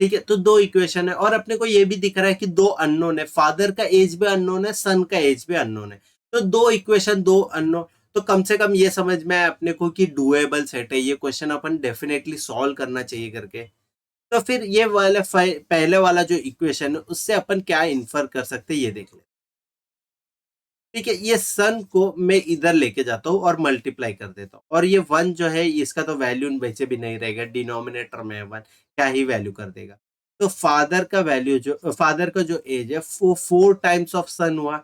ठीक है, तो दो इक्वेशन है, और अपने को ये भी दिख रहा है कि दो अननोन है, फादर का एज भी अननोन है, सन का एज भी अननोन है। तो दो इक्वेशन, दो अननोन, तो कम से कम ये समझ में आया अपने को कि डुएबल सेट है, ये क्वेश्चन अपन डेफिनेटली सॉल्व करना चाहिए करके। तो फिर ये वाला पहले वाला जो इक्वेशन है उससे अपन क्या इन्फर कर सकते हैं ये देख ले। ठीक है, ये सन को मैं इधर लेके जाता हूँ और मल्टीप्लाई कर देता हूँ, और ये 1 जो है इसका तो वैल्यू वैसे भी नहीं रहेगा, डिनोमिनेटर में 1 क्या ही वैल्यू कर देगा। तो फादर का वैल्यू, जो फादर का जो एज है वो 4 टाइम्स ऑफ सन हुआ।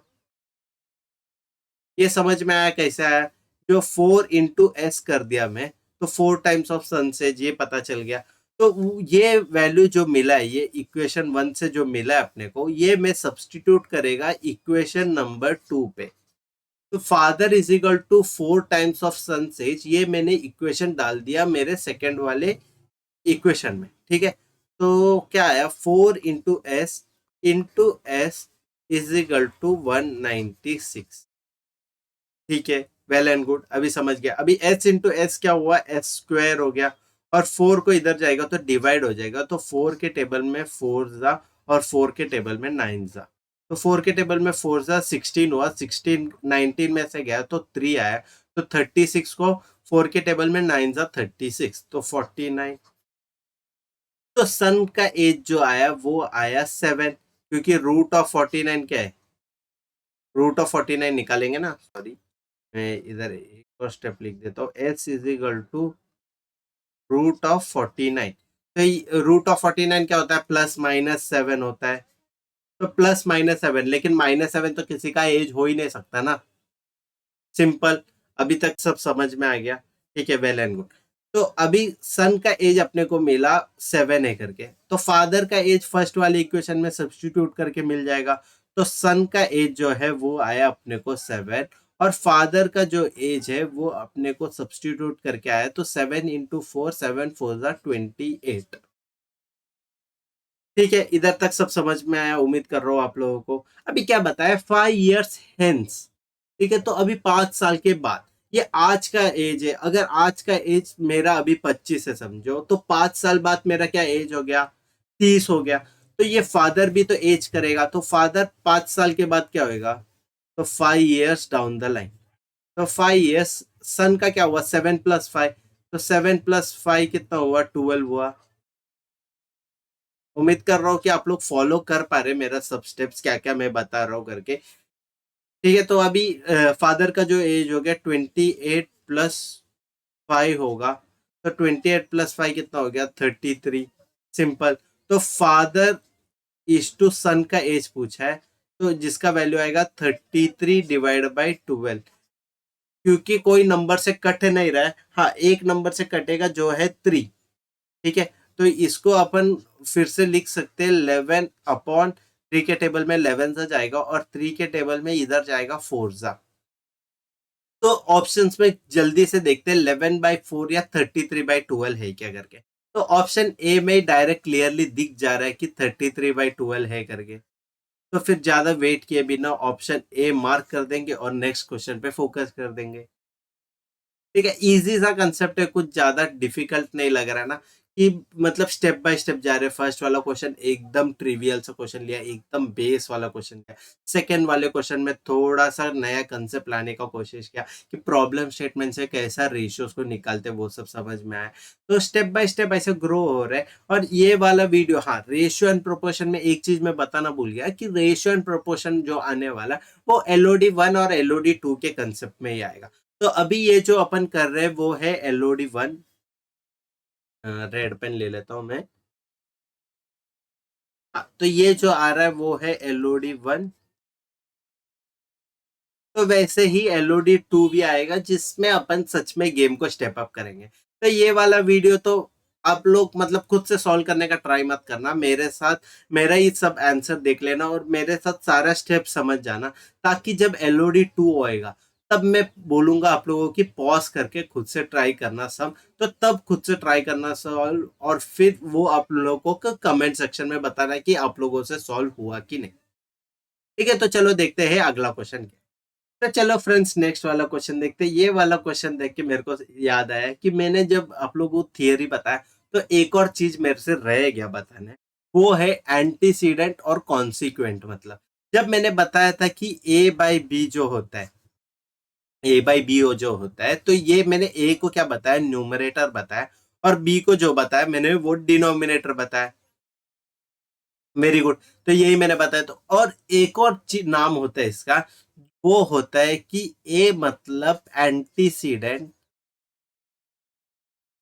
ये समझ में आया कैसे आया, जो 4 इंटू एस कर दिया मैं, तो 4 टाइम्स ऑफ सन से ये पता चल गया। तो ये वैल्यू जो मिला है, ये इक्वेशन 1 से जो मिला है अपने को, ये मैं सब्सटीट्यूट करेगा इक्वेशन नंबर 2 पे। तो father is equal to 4 times of son's age, ये मैंने इक्वेशन डाल दिया मेरे सेकेंड वाले इक्वेशन में। ठीक है, तो क्या आया, 4 into S is equal to 196। ठीक है, वेल एंड गुड, अभी समझ गया। अभी एच इंटू एस क्या हुआ, एस स्क्वायर हो गया, और 4 को इधर जाएगा तो डिवाइड हो जाएगा, तो 4 के टेबल में 4 जा, और 4 के टेबल में 9 जा। तो 4 के टेबल में 4 जा 16 हुआ, 16 19 में से गया तो 3 आया, तो 36 को 4 के टेबल में 9 जा 36, तो 49। तो सन का एज जो आया वो आया 7, क्योंकि रूट ऑफ 49 क्या है, रूट ऑफ 49 निकालेंगे ना, सॉरी मैं इधर एक और स्टेप लिख देता हूँ, S is equal to root of 49। तो रूट ऑफ 49 क्या होता है, +-7 होता है, तो +-7, लेकिन -7 तो किसी का एज हो ही नहीं सकता ना, सिंपल। अभी तक सब समझ में आ गया। ठीक है, वेल एंड गुड। तो अभी सन का एज अपने को मिला 7 है करके, तो फादर का एज फर्स्ट वाले इक्वेशन में सब्स्टिट्यूट करके मिल जाएगा। तो सन का एज जो है वो आया अपने को 7, और फादर का जो एज है वो अपने को सब्स्टिट्यूट करके आया, तो 7 × 4, 7 4 = 28। ठीक है, इधर तक सब समझ में आया, उम्मीद कर रहा हूँ आप लोगों को। अभी क्या बताया, 5 years hence। ठीक है, तो अभी 5 साल के बाद, ये आज का एज है। अगर आज का एज मेरा अभी 25 है समझो, तो 5 साल बाद मेरा क्या एज हो गया, 30 हो गया। तो ये फादर भी तो एज करेगा, तो फादर 5 साल के बाद क्या होगा, तो 5 years डाउन द लाइन। तो 5 years, सन का क्या हुआ, 7 + 5, तो 7 + 5 कितना हुआ, 12 हुआ। उम्मीद कर रहा हूँ कि आप लोग फॉलो कर पा रहे मेरा सब स्टेप्स, क्या क्या मैं बता रहा हूँ करके। ठीक है, तो अभी फादर का जो एज हो गया 28 + 5 होगा, तो 28 + 5 कितना हो गया, 33। सिंपल। तो फादर इज टू सन का एज पूछा है, तो जिसका वैल्यू आएगा 33 / 12, क्योंकि कोई नंबर से कट नहीं रहा है। हाँ, एक नंबर से कटेगा जो है 3। ठीक है, तो इसको अपन फिर से लिख सकते हैं, 11/3 के टेबल में 11 सा जाएगा, और 3 के टेबल में इधर जाएगा 4 सा। तो ऑप्शंस में जल्दी से देखते हैं, 11/4 या 33/12 है क्या करके। तो ऑप्शन ए में डायरेक्ट क्लियरली दिख जा रहा है कि 33/12 है करके। तो फिर ज्यादा वेट किए बिना ऑप्शन ए मार्क कर देंगे और नेक्स्ट क्वेश्चन पे फोकस कर देंगे। ठीक है, इजी सा कंसेप्ट है, कुछ ज्यादा डिफिकल्ट नहीं लग रहा है ना, कि मतलब स्टेप बाय स्टेप जा रहे। फर्स्ट वाला क्वेश्चन एकदम ट्रिवियल सा क्वेश्चन लिया, एकदम बेस वाला क्वेश्चन लिया। सेकंड वाले क्वेश्चन में थोड़ा सा नया कंसेप्ट लाने का कोशिश किया, कि प्रॉब्लम स्टेटमेंट से कैसा रेशियोज को निकालते वो सब समझ में आया। तो स्टेप बाय स्टेप ऐसे ग्रो हो रहा है। और ये वाला वीडियो, हाँ, रेशियो एंड प्रोपोर्शन में एक चीज मैं बताना भूल गया, कि रेशियो एंड प्रोपोर्शन जो आने वाला वो LOD 1 और LOD 2 के कंसेप्ट में ही आएगा। तो अभी ये जो अपन कर रहे हैं वो है LOD 1। रेड पेन ले लेता हूं मैं। हाँ, तो ये जो आ रहा है वो है LOD 1। तो वैसे ही LOD 2 भी आएगा, जिसमें अपन सच में गेम को स्टेप अप करेंगे। तो ये वाला वीडियो तो आप लोग मतलब खुद से सॉल्व करने का ट्राई मत करना, मेरे साथ मेरा ही सब आंसर देख लेना और मेरे साथ सारा स्टेप समझ जाना, ताकि जब LOD 2 होएगा तब मैं बोलूंगा आप लोगों की पॉज करके खुद से ट्राई करना सब। तो तब खुद से ट्राई करना सॉल्व, और फिर वो आप लोगों को कमेंट सेक्शन में बताना है कि आप लोगों से सॉल्व हुआ कि नहीं। ठीक है, तो चलो देखते हैं अगला क्वेश्चन। तो चलो फ्रेंड्स, नेक्स्ट वाला क्वेश्चन देखते हैं। ये वाला क्वेश्चन देख के मेरे को याद आया कि मैंने जब आप लोगों को थियरी बताया, तो एक और चीज मेरे से रह गया बताने। वो है एंटीसीडेंट और कॉन्सिक्वेंट। मतलब जब मैंने बताया था कि A/B जो होता है, A/B जो होता है, तो ये मैंने A को क्या बताया, न्यूमरेटर बताया, और B को जो बताया मैंने वो डिनोमिनेटर बताया। Very good. तो यही मैंने बताया। तो और एक और नाम होता है इसका, वो होता है कि ए मतलब एंटीसीडेंट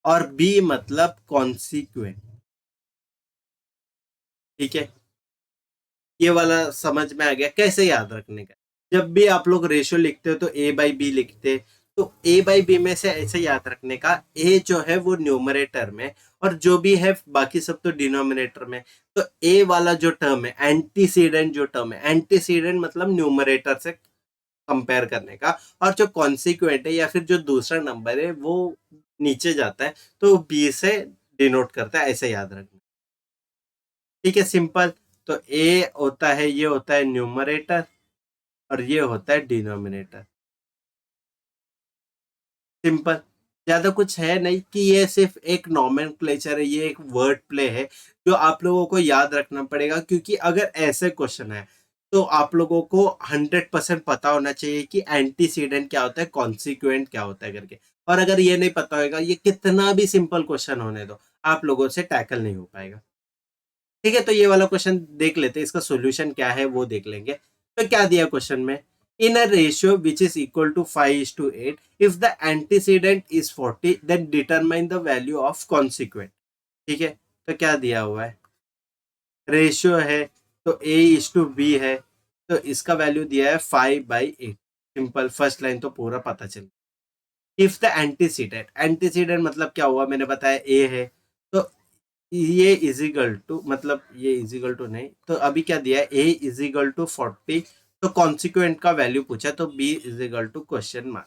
और बी मतलब कॉन्सिक्वेंट। ठीक है, ये वाला समझ में आ गया कैसे याद रखने का। जब भी आप लोग रेशियो लिखते हो तो A/B लिखते, तो A/B में से ऐसे याद रखने का, ए जो है वो न्यूमरेटर में, और जो भी है बाकी सब तो डिनोमिनेटर में। तो ए वाला जो टर्म है, एंटीसीडेंट जो टर्म है, एंटीसीडेंट मतलब न्यूमरेटर से कंपेयर करने का, और जो कॉन्सिक्वेंट है या फिर जो दूसरा नंबर है वो नीचे जाता है, तो बी से डिनोट करता है, ऐसे याद रखना। ठीक है, सिंपल। तो ए होता है, ये होता है न्यूमरेटर, और ये होता है डिनोमिनेटर। सिंपल। ज्यादा कुछ है नहीं, कि ये सिर्फ एक नॉमेनक्लेचर है, ये एक वर्ड प्ले है जो आप लोगों को याद रखना पड़ेगा, क्योंकि अगर ऐसे क्वेश्चन है तो आप लोगों को 100% पता होना चाहिए कि एंटीसीडेंट क्या होता है, कॉन्सिक्वेंट क्या होता है करके। और अगर ये नहीं पता होगा, ये कितना भी सिंपल क्वेश्चन होने दो, आप लोगों से टैकल नहीं हो पाएगा। ठीक है, तो ये वाला क्वेश्चन देख लेते हैं, इसका सॉल्यूशन क्या है वो देख लेंगे। तो क्या दिया क्वेश्चन में, in a ratio which is equal to 5:8, if the antecedent is 40 then determine the value of consequent. ठीक है, तो क्या दिया हुआ है, रेशियो है, तो A/B है, तो इसका वैल्यू दिया है 5/8। सिंपल, फर्स्ट लाइन तो पूरा पता चल। इफ द एंटीसीडेंट मतलब क्या हुआ, मैंने बताया ए है, तो ये इजिकल टू, मतलब ये इजिकल टू नहीं, तो अभी क्या दिया है, ए इजिकल टू 40, तो कॉन्सिक्वेंट का वैल्यू पूछा, तो B is equal to question mark.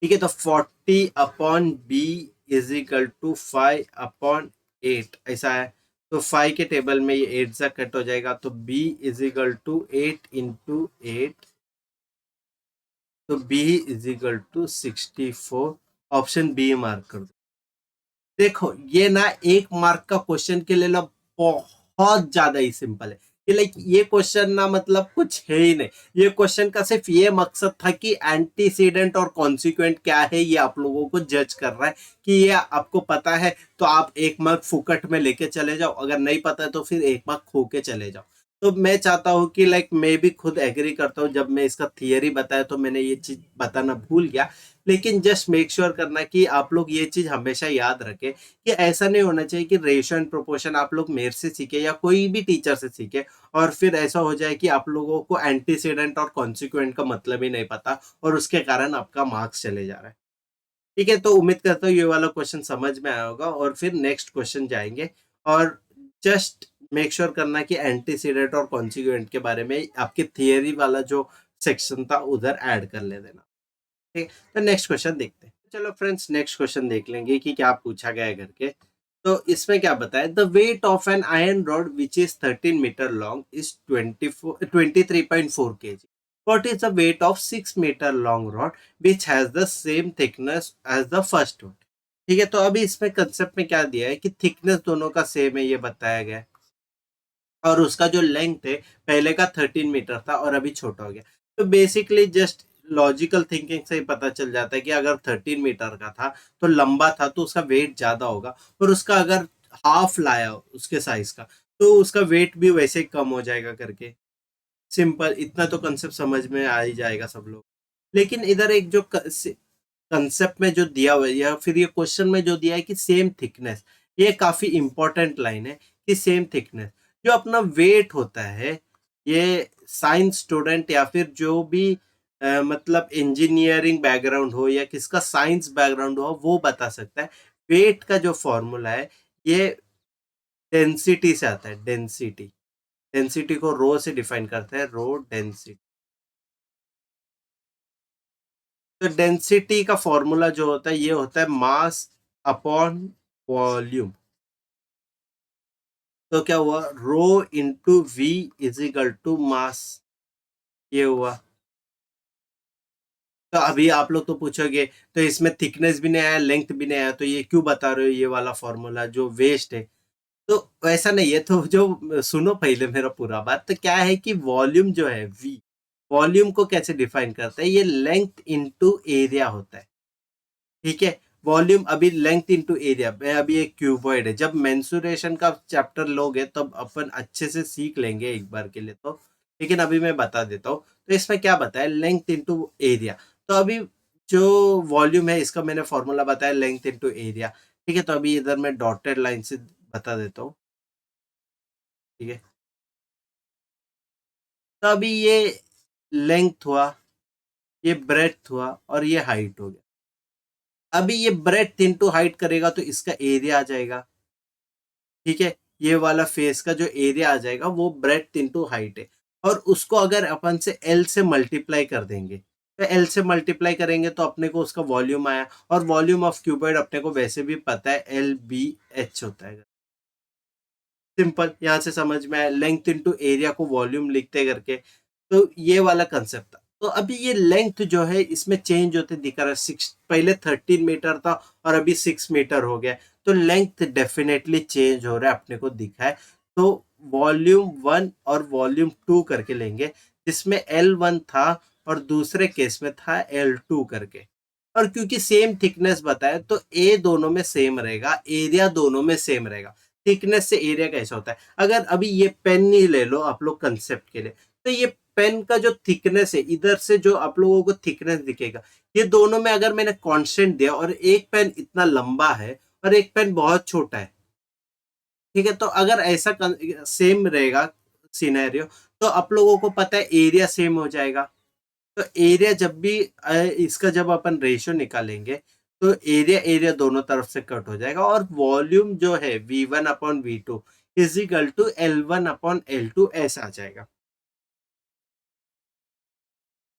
ठीक है, तो 40 अपॉन बी इजिकल टू 5/8 ऐसा है। तो 5 के टेबल में ये 8 से कट हो जाएगा, तो बी इजिकल टू 8 × 8, तो B is equal to 64। Option B mark कर दो। देखो ये ना 1 मार्क का क्वेश्चन के लिए ना बहुत ज्यादा ही सिंपल है। कि लाइक ये क्वेश्चन ना मतलब कुछ है ही नहीं। ये क्वेश्चन का सिर्फ ये मकसद था कि एंटीसीडेंट और कॉन्सिक्वेंट क्या है ये आप लोगों को जज कर रहा है। कि ये आपको पता है तो आप 1 मार्क फुकट में लेके चले जाओ, अगर नहीं पता है तो फिर 1 मार्क खो के चले जाओ। तो मैं चाहता हूँ कि लाइक मैं भी खुद एग्री करता हूँ, जब मैं इसका थियरी बताया तो मैंने ये चीज बताना भूल गया। लेकिन जस्ट मेक श्योर करना कि आप लोग ये चीज हमेशा याद रखें कि ऐसा नहीं होना चाहिए कि रेशियो एंड प्रोपोर्शन आप लोग मेरे से सीखे या कोई भी टीचर से सीखे और फिर ऐसा हो जाए कि आप लोगों को एंटीसीडेंट और कॉन्सिक्वेंट का मतलब ही नहीं पता और उसके कारण आपका मार्क्स चले जा रहा है। ठीक है, तो उम्मीद करता हूँ ये वाला क्वेश्चन समझ में आया होगा और फिर नेक्स्ट क्वेश्चन जाएंगे। और जस्ट मेक श्योर करना कि एंटीसीडेंट और कॉन्सिक्वेंट के बारे में आपके थियरी वाला जो सेक्शन था उधर ऐड कर ले देना। ठीक है, तो नेक्स्ट क्वेश्चन देखते हैं। चलो फ्रेंड्स, नेक्स्ट क्वेश्चन देख लेंगे कि क्या पूछा गया है करके। तो इसमें क्या बताया, the weight of an iron rod which is 13 metre long is 23.4 kg। What is the weight of 6 meter long rod which has the same thickness as the first one? ठीक है, तो अभी इसमें कंसेप्ट में क्या दिया है कि थिकनेस दोनों का सेम है ये बताया गया है और उसका जो लेंथ है पहले का 13 मीटर था और अभी छोटा हो गया। तो बेसिकली जस्ट लॉजिकल थिंकिंग से ही पता चल जाता है कि अगर 13 मीटर का था तो लंबा था तो उसका वेट ज्यादा होगा, और उसका अगर हाफ लाया उसके साइज का तो उसका वेट भी वैसे ही कम हो जाएगा करके। सिंपल इतना तो कंसेप्ट समझ में आ ही जाएगा सब लोग। लेकिन इधर एक जो कंसेप्ट में जो दिया हुआ है या फिर ये क्वेश्चन में जो दिया है कि सेम थिकनेस, ये काफी इंपॉर्टेंट लाइन है कि सेम थिकनेस जो अपना वेट होता है, ये साइंस स्टूडेंट या फिर जो भी मतलब इंजीनियरिंग बैकग्राउंड हो या किसका साइंस बैकग्राउंड हो वो बता सकता है। वेट का जो फॉर्मूला है ये डेंसिटी से आता है। डेंसिटी, डेंसिटी को रो से डिफाइन करते हैं, रो डेंसिटी। तो डेंसिटी का फॉर्मूला जो होता है ये होता है मास अपॉन वॉल्यूम। तो क्या हुआ, rho into V is equal to mass, ये हुआ। तो अभी आप लोग तो पूछोगे तो इसमें थिकनेस भी नहीं आया लेंथ भी नहीं आया तो ये क्यों बता रहे हो ये वाला फॉर्मूला जो वेस्ट है। तो वैसा नहीं है, तो जो सुनो पहले मेरा पूरा बात, तो क्या है कि वॉल्यूम जो है वी, वॉल्यूम को कैसे डिफाइन करता है, ये लेंथ इनटू एरिया होता है। ठीक है, वॉल्यूम अभी लेंथ इनटू एरिया में अभी एक क्यूबॉइड है, जब मेंसुरेशन का चैप्टर लोगे तब अपन अच्छे से सीख लेंगे एक बार के लिए तो। लेकिन अभी मैं बता देता हूँ, तो इसमें क्या बताया, लेंथ इनटू एरिया। तो अभी जो वॉल्यूम है इसका मैंने फॉर्मूला बताया लेंथ इनटू एरिया। ठीक है, तो अभी इधर मैं डॉटेड लाइन से बता देता हूँ। ठीक है, तो अभी ये लेंथ हुआ, ये ब्रेड्थ हुआ और ये हाइट हो गया। अभी ये ब्रेड्थ इनटू हाइट करेगा तो इसका एरिया आ जाएगा। ठीक है, ये वाला फेस का जो एरिया आ जाएगा वो ब्रेड्थ इनटू हाइट है। और उसको अगर अपन से एल से मल्टीप्लाई कर देंगे, तो एल से मल्टीप्लाई करेंगे तो अपने को उसका वॉल्यूम आया, और वॉल्यूम ऑफ क्यूबॉइड अपने को वैसे भी पता है एल बी एच होता है। सिंपल, यहाँ से समझ में आया, लेंथ इनटू एरिया को वॉल्यूम लिखते करके। तो ये वाला कंसेप्ट था। तो अभी ये लेंथ जो है इसमें चेंज होते दिख रहा है, 6 पहले 13 मीटर था और अभी 6 मीटर हो गया। तो लेंथ डेफिनेटली चेंज हो रहा है अपने को दिखा है। तो वॉल्यूम 1 और वॉल्यूम 2 करके लेंगे, जिसमें L1 था और दूसरे केस में था L2 करके। और क्योंकि सेम थिकनेस बताया तो ए दोनों में सेम रहेगा, एरिया दोनों में सेम रहेगा। थिकनेस से एरिया कैसा होता है, अगर अभी ये पेन ही ले लो आप लोग कंसेप्ट के लिए, तो ये पेन का जो थिकनेस है इधर से जो आप लोगों को थिकनेस दिखेगा, ये दोनों में अगर मैंने कांस्टेंट दिया और एक पेन इतना लंबा है और एक पेन बहुत छोटा है, ठीक है, तो अगर ऐसा सेम रहेगा सिनेरियो, तो आप लोगों को पता है एरिया सेम हो जाएगा। तो एरिया जब भी इसका जब अपन रेशियो निकालेंगे तो एरिया एरिया दोनों तरफ से कट हो जाएगा और वॉल्यूम जो है V1/V2 is equal to L1/L2 ऐसा आ जाएगा।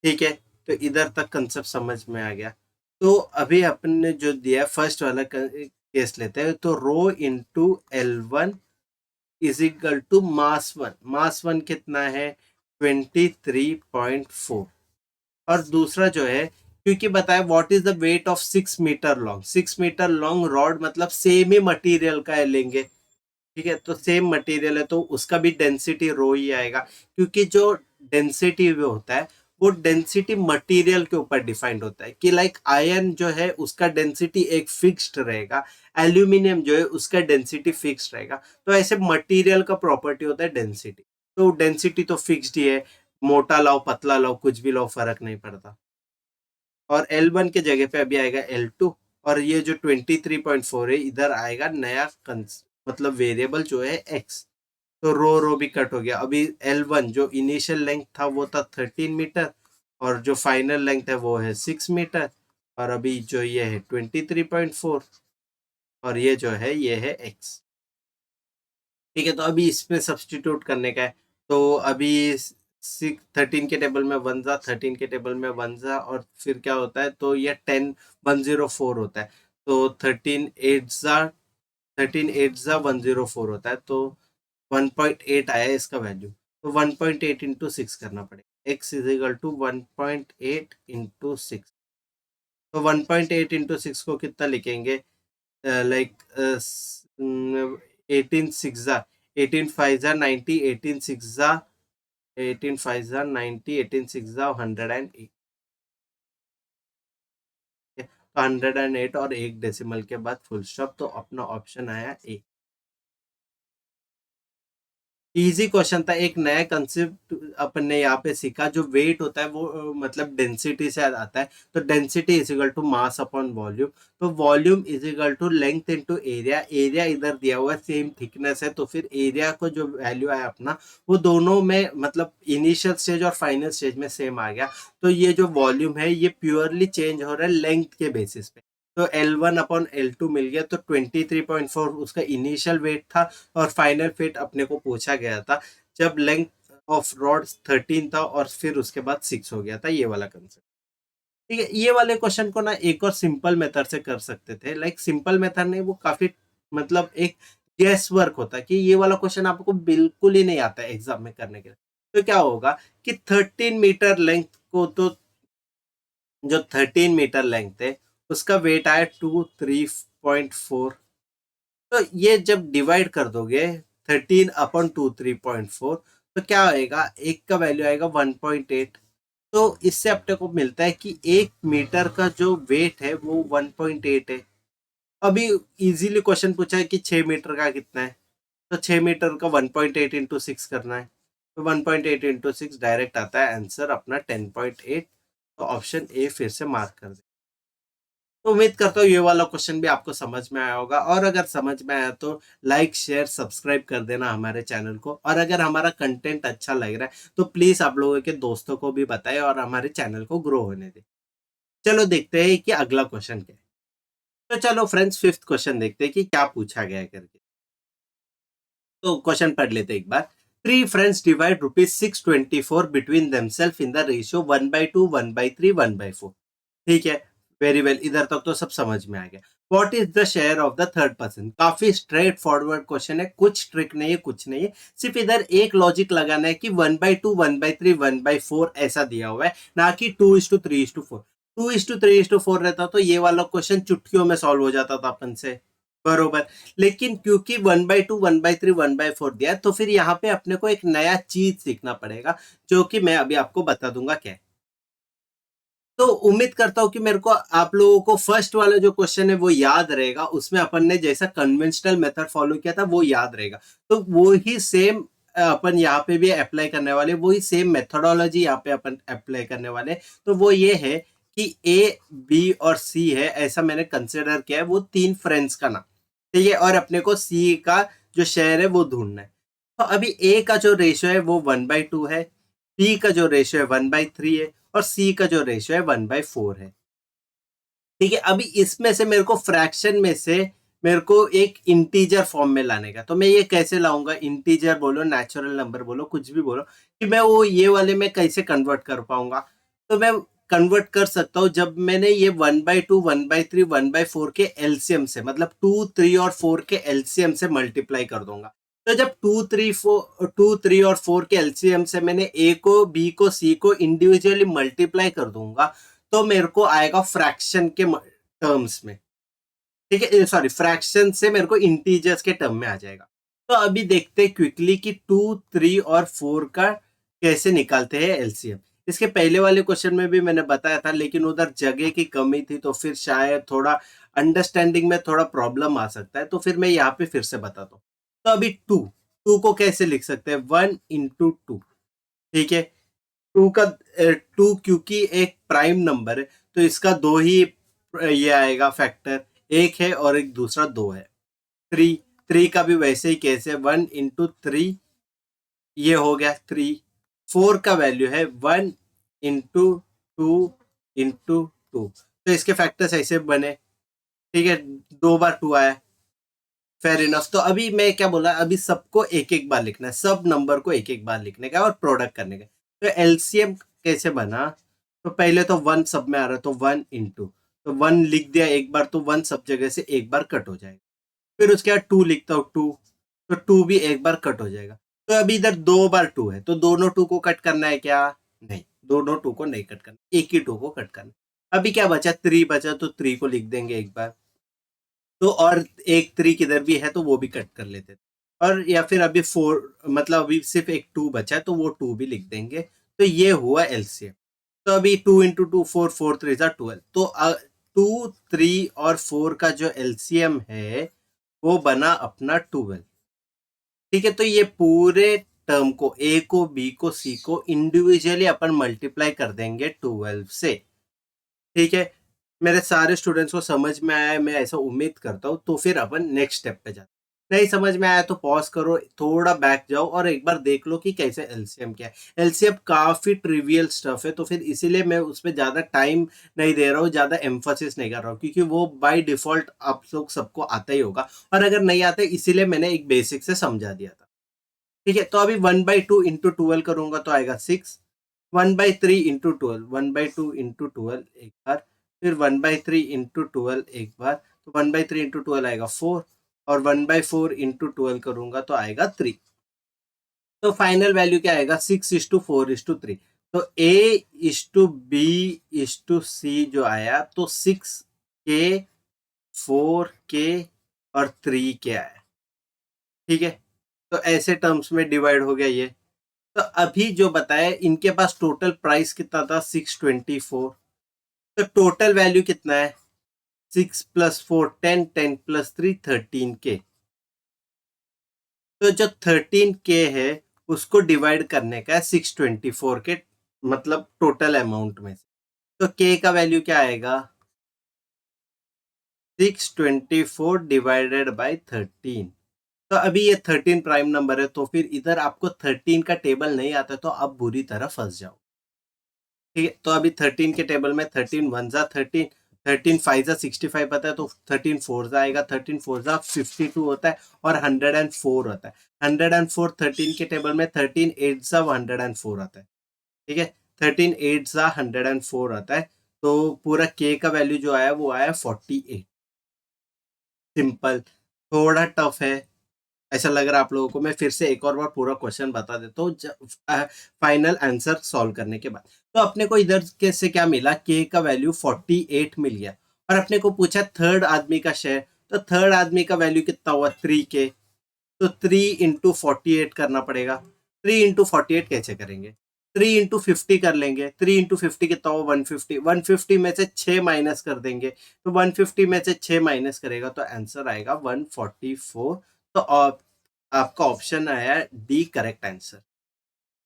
ठीक है, तो इधर तक कंसेप्ट समझ में आ गया। तो अभी अपन ने जो दिया फर्स्ट वाला केस लेते हैं, तो rho into L1 is equal to mass 1। Mass 1 कितना है 23.4। और दूसरा जो है, क्योंकि बताया what is the weight of 6 metre long, 6 metre long rod मतलब सेम ही मटेरियल का है लेंगे। ठीक है, तो सेम मटेरियल है तो उसका भी डेंसिटी रो ही आएगा, क्योंकि जो डेंसिटी वो होता है वो डेंसिटी मटेरियल के ऊपर डिफाइंड होता है कि लाइक आयरन जो है उसका डेंसिटी एक फिक्स्ड रहेगा, एल्यूमिनियम जो है उसका डेंसिटी फिक्स्ड रहेगा। तो ऐसे मटेरियल का प्रॉपर्टी होता है डेंसिटी। तो डेंसिटी तो फिक्स्ड ही है, मोटा लाओ पतला लाओ कुछ भी लाओ फर्क नहीं पड़ता। और L1 के जगह पे अभी आएगा L2, और ये जो 23.4 है इधर आएगा नया मतलब वेरिएबल जो है x। तो रो रो भी कट हो गया। अभी L1 जो इनिशियल लेंथ था वो था 13 मीटर, और जो फाइनल लेंथ है वो है 6 मीटर, और अभी जो ये है 23.4, और ये जो है ये है x। ठीक है, तो अभी इसमें सब्सटीट्यूट करने का है। तो अभी 13 के टेबल में 1 जा, 13 के टेबल में 1 जा, और फिर क्या होता है तो ये 104 होता है। तो 13 8 जा 104 होता है, तो 1.8 आया है इसका वैल्यू। तो 1.8 इंटू 6 करना पड़ेगा, x is equal to 1.8 into 6। तो 1.8 इंटू 6 को कितना लिखेंगे, लाइक 18 6 जा 18 5 जा 90, 18 6 जा 18 5 जा 90, 18 6 जा 108। तो 108 और एक डेसिमल के बाद फुल स्टॉप, तो अपना ऑप्शन आया ए। इजी क्वेश्चन था, एक नया कंसेप्ट अपन ने यहाँ पे सीखा। जो वेट होता है वो मतलब डेंसिटी से आता है, तो density is equal to mass upon volume. तो volume is equal to length into area, area इधर दिया हुआ है सेम थिकनेस है, तो फिर एरिया को जो वैल्यू है अपना वो दोनों में मतलब इनिशियल स्टेज और फाइनल स्टेज में सेम आ गया। तो ये जो वॉल्यूम है ये प्योरली चेंज हो रहा है लेंथ के बेसिस पे। तो L1/L2 मिल गया, तो 23.4 उसका इनिशियल वेट था, और फाइनल वेट अपने को पूछा गया था जब लेंथ ऑफ रॉड 13 था और फिर उसके बाद 6 हो गया था, ये वाला कंसेप्ट। ठीक है, ये वाले क्वेश्चन को ना एक और सिंपल मेथड से कर सकते थे, लाइक सिंपल मेथड नहीं, वो काफी मतलब एक गेस वर्क होता है कि ये वाला क्वेश्चन आपको बिल्कुल ही नहीं आता है एग्जाम में करने के लिए। तो क्या होगा कि 13 मीटर लेंथ को, तो जो 13 मीटर लेंथ है उसका वेट आया 23.4। तो ये जब डिवाइड कर दोगे 13/2 3.4, तो क्या आएगा, एक का वैल्यू आएगा 1.8। तो इससे अपने को मिलता है कि 1 मीटर का जो वेट है वो 1.8 है। अभी इजीली क्वेश्चन पूछा है कि 6 मीटर का कितना है, तो 6 मीटर का 1.8 इंटू 6 करना है। तो 1.8 इंटू 6 डायरेक्ट आता है आंसर अपना 10.8। तो ऑप्शन ए फिर से मार्क कर दे। तो उम्मीद करता हूँ ये वाला क्वेश्चन भी आपको समझ में आया होगा, और अगर समझ में आया तो लाइक शेयर सब्सक्राइब कर देना हमारे चैनल को, और अगर हमारा कंटेंट अच्छा लग रहा है तो प्लीज आप लोगों के दोस्तों को भी बताएं और हमारे चैनल को ग्रो होने दें। चलो देखते हैं कि अगला क्वेश्चन क्या है। तो चलो फ्रेंड्स, फिफ्थ क्वेश्चन देखते हैं कि क्या पूछा गया है करके। तो क्वेश्चन पढ़ लेते एक बार। Three friends divide ₹624 between themselves in the ratio 1/2 1/3 1/4। ठीक है, वेरी वेल, इधर तक तो सब समझ में आ गया। What is the share of the third person? काफी स्ट्रेट फॉरवर्ड क्वेश्चन है, कुछ ट्रिक नहीं है, कुछ नहीं है, सिर्फ इधर एक लॉजिक लगाना है कि 1/2 1/3 1/4 ऐसा दिया हुआ है, ना कि 2:3:4। 2:3:4 रहता तो ये वाला क्वेश्चन चुटकियों में सॉल्व हो जाता था अपन से, बरोबर। लेकिन क्योंकि 1/2 1/3 1/4 दिया है, तो फिर यहाँ पे अपने को एक नया चीज सीखना पड़ेगा, जो कि मैं अभी आपको बता दूंगा क्या है। तो उम्मीद करता हूँ कि मेरे को आप लोगों को फर्स्ट वाला जो क्वेश्चन है वो याद रहेगा, उसमें अपन ने जैसा कन्वेंशनल मेथड फॉलो किया था वो याद रहेगा। तो वो ही सेम अपन यहाँ पे भी अप्लाई करने वाले, वही सेम मेथोडोलॉजी यहाँ पे अपन अप्लाई करने वाले। तो वो ये है कि ए बी और सी है, ऐसा मैंने कंसिडर किया है, वो तीन फ्रेंड्स का नाम। ठीक है, और अपने को सी का जो शेयर है वो ढूंढना है। तो अभी ए का जो रेशियो है वो 1/2 है, बी का जो रेशियो है 1/3 है, और सी का जो रेशियो है 1/4 है। ठीक है, अभी इसमें से मेरे को फ्रैक्शन में से मेरे को एक इंटीजर फॉर्म में लाने का, तो मैं ये कैसे लाऊंगा, इंटीजर बोलो नेचुरल नंबर बोलो कुछ भी बोलो, कि मैं वो ये वाले में कैसे कन्वर्ट कर पाऊंगा। तो मैं कन्वर्ट कर सकता हूँ जब मैंने ये 1/2 1/3 1/4 के एलसीएम से, मतलब 2 3 और 4 के एलसीएम से मल्टीप्लाई कर दूंगा। तो जब 2 3 और 4 के एलसीएम से मैंने ए को बी को सी को इंडिविजुअली मल्टीप्लाई कर दूंगा, तो मेरे को आएगा फ्रैक्शन के टर्म्स में। ठीक है, सॉरी, फ्रैक्शन से मेरे को इंटीजर्स के टर्म में आ जाएगा। तो अभी देखते हैं क्विकली कि 2 3 और 4 का कैसे निकालते हैं एलसीएम। इसके पहले वाले क्वेश्चन में भी मैंने बताया था, लेकिन उधर जगह की कमी थी, तो फिर शायद थोड़ा अंडरस्टैंडिंग में थोड़ा प्रॉब्लम आ सकता है, तो फिर मैं यहाँ पे फिर से बताता हूँ। तो अभी टू टू को कैसे लिख सकते हैं, 1 × 2। ठीक है, टू क्योंकि एक प्राइम नंबर है, तो इसका दो ही ये आएगा फैक्टर, एक है और एक दूसरा दो है। थ्री थ्री का भी वैसे ही कैसे, 1 × 3 ये हो गया 3। 4 का वैल्यू है 1 × 2 × 2। तो इसके फैक्टर्स ऐसे बने। ठीक है, 2 बार 2 आया, फेयर इनफ। तो अभी मैं क्या बोला, अभी सबको एक एक बार लिखना है, सब नंबर को एक एक बार लिखने का और प्रोडक्ट करने का। तो एलसीएम कैसे बना, तो पहले तो 1 सब में आ रहा है, तो 1 × तो 1 लिख दिया एक बार, तो 1 सब जगह से एक बार कट हो जाएगा। फिर उसके बाद 2 लिखता हूँ, 2, तो 2 भी एक बार कट हो जाएगा। तो अभी इधर 2 बार 2 है, तो दोनों 2 को कट करना है क्या, नहीं, दोनों 2 को नहीं कट करना, एक ही 2 को कट करना। अभी क्या बचा, 3 बचा, तो 3 को लिख देंगे एक बार। तो और एक 3 किधर भी है, तो वो भी कट कर लेते थे। और या फिर अभी 4, मतलब अभी सिर्फ एक 2 बचा है, तो वो 2 भी लिख देंगे। तो ये हुआ एलसीएम। तो अभी 2 × 2 4, 4 3 12। तो 2 3 और 4 का जो एलसीएम है वो बना अपना 12। ठीक है, तो ये पूरे टर्म को, ए को बी को सी को इंडिविजुअली अपन मल्टीप्लाई कर देंगे 12 से। ठीक है, मेरे सारे स्टूडेंट्स को समझ में आया है, मैं ऐसा उम्मीद करता हूँ। तो फिर अपन नेक्स्ट स्टेप पे जाते हैं। नहीं समझ में आया तो पॉज करो, थोड़ा बैक जाओ और एक बार देख लो कि कैसे एलसीएम क्या है। एलसीएम काफी ट्रिवियल स्टफ है, तो फिर इसीलिए मैं उस पर ज्यादा टाइम नहीं दे रहा हूँ, ज्यादा एम्फोसिस नहीं कर रहा हूँ, क्योंकि वो बाय डिफॉल्ट आप लोग सबको आता ही होगा, और अगर नहीं आता इसीलिए मैंने एक बेसिक से समझा दिया था। ठीक है, तो अभी 1/2 × 12 करूंगा तो आएगा 6। 1/3 × 12, 1/2 × 12 एक बार, फिर 1/3 × 12 एक बार, तो 1/3 × 12 आएगा 4, और 1/4 × 12 करूंगा तो आएगा 3। तो फाइनल वैल्यू क्या आएगा, 6:4:3। तो A:B:C जो आया, तो 6 के 4 के और 3 के आया। ठीक है, तो ऐसे टर्म्स में डिवाइड हो गया ये। तो अभी जो बताया, इनके पास टोटल प्राइस कितना था, 624। तो टोटल वैल्यू कितना है, 6 + 4 10, 10 + 3 13 के। तो जो 13 के है उसको डिवाइड करने का है 624 के, मतलब टोटल अमाउंट में से। तो के का वैल्यू क्या आएगा, 624 / 13। तो अभी ये 13 प्राइम नंबर है, तो फिर इधर आपको 13 का टेबल नहीं आता, तो आप बुरी तरह फंस जाओ। ठीक है, तो अभी 13 के टेबल में 13 1 ज़ा 13, 13 5 ज़ा 65 आता है, तो 13 4 ज़ा आएगा, 13 4 ज़ा 52 होता है, और 104 होता है। 104 13 के टेबल में, 13 8 ज़ा 104 आता है। ठीक है, 13 8 ज़ा 104 आता है। तो पूरा के का वैल्यू जो आया वो आया 48। सिंपल, थोड़ा टफ है ऐसा लग रहा है आप लोगों को। मैं फिर से एक और बार पूरा क्वेश्चन बता देता हूँ फाइनल आंसर सॉल्व करने के बाद। तो अपने को इधर के से क्या मिला, के का वैल्यू 48 मिल गया, और अपने को पूछा थर्ड आदमी का शेयर। तो थर्ड आदमी का वैल्यू कितना हुआ, 3 के। तो 3 × 48 करना पड़ेगा। 3 × 48 कैसे करेंगे, 3 × 50 कर लेंगे। 3 × 50 कितना हुआ, 150। 150 में से 6 माइनस कर देंगे, तो 150 में से 6 माइनस करेगा तो आंसर आएगा 144। तो आपका ऑप्शन आया डी करेक्ट आंसर।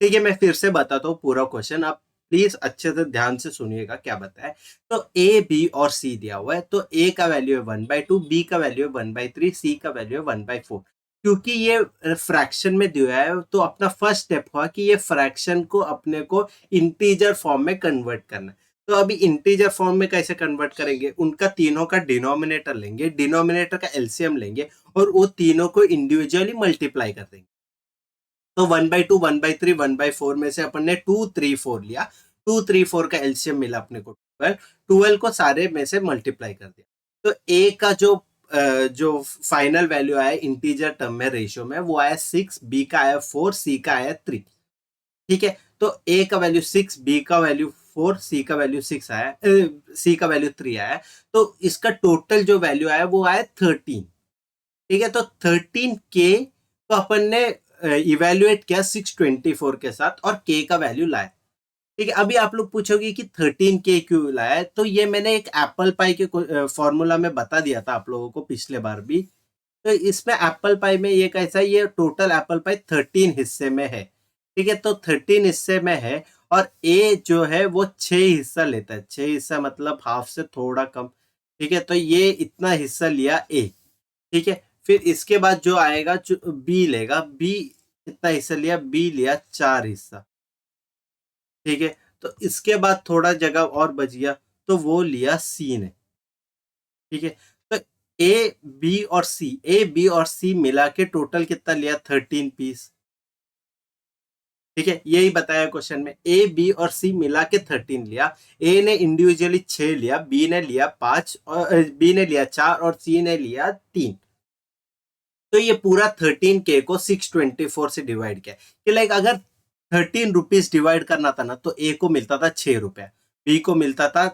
ठीक है, मैं फिर से बताता हूँ पूरा क्वेश्चन, आप प्लीज अच्छे से ध्यान से सुनिएगा क्या बताया। तो ए बी और सी दिया हुआ है, तो ए का वैल्यू है 1/2, बी का वैल्यू है 1/3, सी का वैल्यू है 1/4। क्योंकि ये फ्रैक्शन में दिया है तो अपना फर्स्ट स्टेप हुआ कि ये फ्रैक्शन को अपने को इंटीजर फॉर्म में कन्वर्ट करना है। तो अभी इंटीजर फॉर्म में कैसे कन्वर्ट करेंगे, उनका तीनों का डिनोमिनेटर लेंगे, डिनोमिनेटर का एलसीएम लेंगे और वो तीनों को इंडिविजुअली मल्टीप्लाई कर देंगे। तो 1/2 1/3 1/4 में से अपन ने 2 3 4 लिया, 2 3 4 का एलसीएम मिला अपने को 12, 12 को सारे में से मल्टीप्लाई कर दिया। तो ए का जो फाइनल वैल्यू आया इंटीजर टर्म में रेशियो में वो आया 6, बी का आया 4, सी का आया 3। ठीक है, तो ए का वैल्यू 6, बी का वैल्यू 4, सी का वैल्यू 6 आया, सी का वैल्यू 3 आया। तो इसका टोटल जो वैल्यू आया वो आया 13। ठीक है, तो 13 के तो अपन ने इवेल्युएट किया 624 के साथ और के का वैल्यू लाया। ठीक है, अभी आप लोग पूछोगे कि 13 के क्यों लाया है, तो ये मैंने एक एप्पल पाई के फॉर्मूला में बता दिया था आप लोगों को पिछले बार भी। तो इसमें एप्पल पाई में ये कैसा है, ये टोटल एप्पल पाई 13 हिस्से में है। ठीक है, तो 13 हिस्से में है और ए जो है वो 6 हिस्सा लेता है, 6 हिस्सा मतलब हाफ से थोड़ा कम। ठीक है, तो ये इतना हिस्सा लिया ए। ठीक है, फिर इसके बाद जो आएगा बी लेगा, बी कितना हिस्सा लिया, बी लिया 4 हिस्सा। ठीक है, तो इसके बाद थोड़ा जगह और बच गया तो वो लिया सी ने। ठीक है, तो ए बी और सी, ए बी और सी मिला के टोटल कितना लिया, 13 पीस। ठीक है, यही बताया क्वेश्चन में, ए बी और सी मिला के 13 लिया। ए ने इंडिविजुअली 6 लिया, बी ने लिया 5 और बी ने लिया 4 और सी ने लिया 3। तो ये पूरा 13K को 624 से डिवाइड किया कि लाइक अगर 13 रुपीज डिवाइड करना था ना तो ए को मिलता था 6 रुपए, बी को मिलता था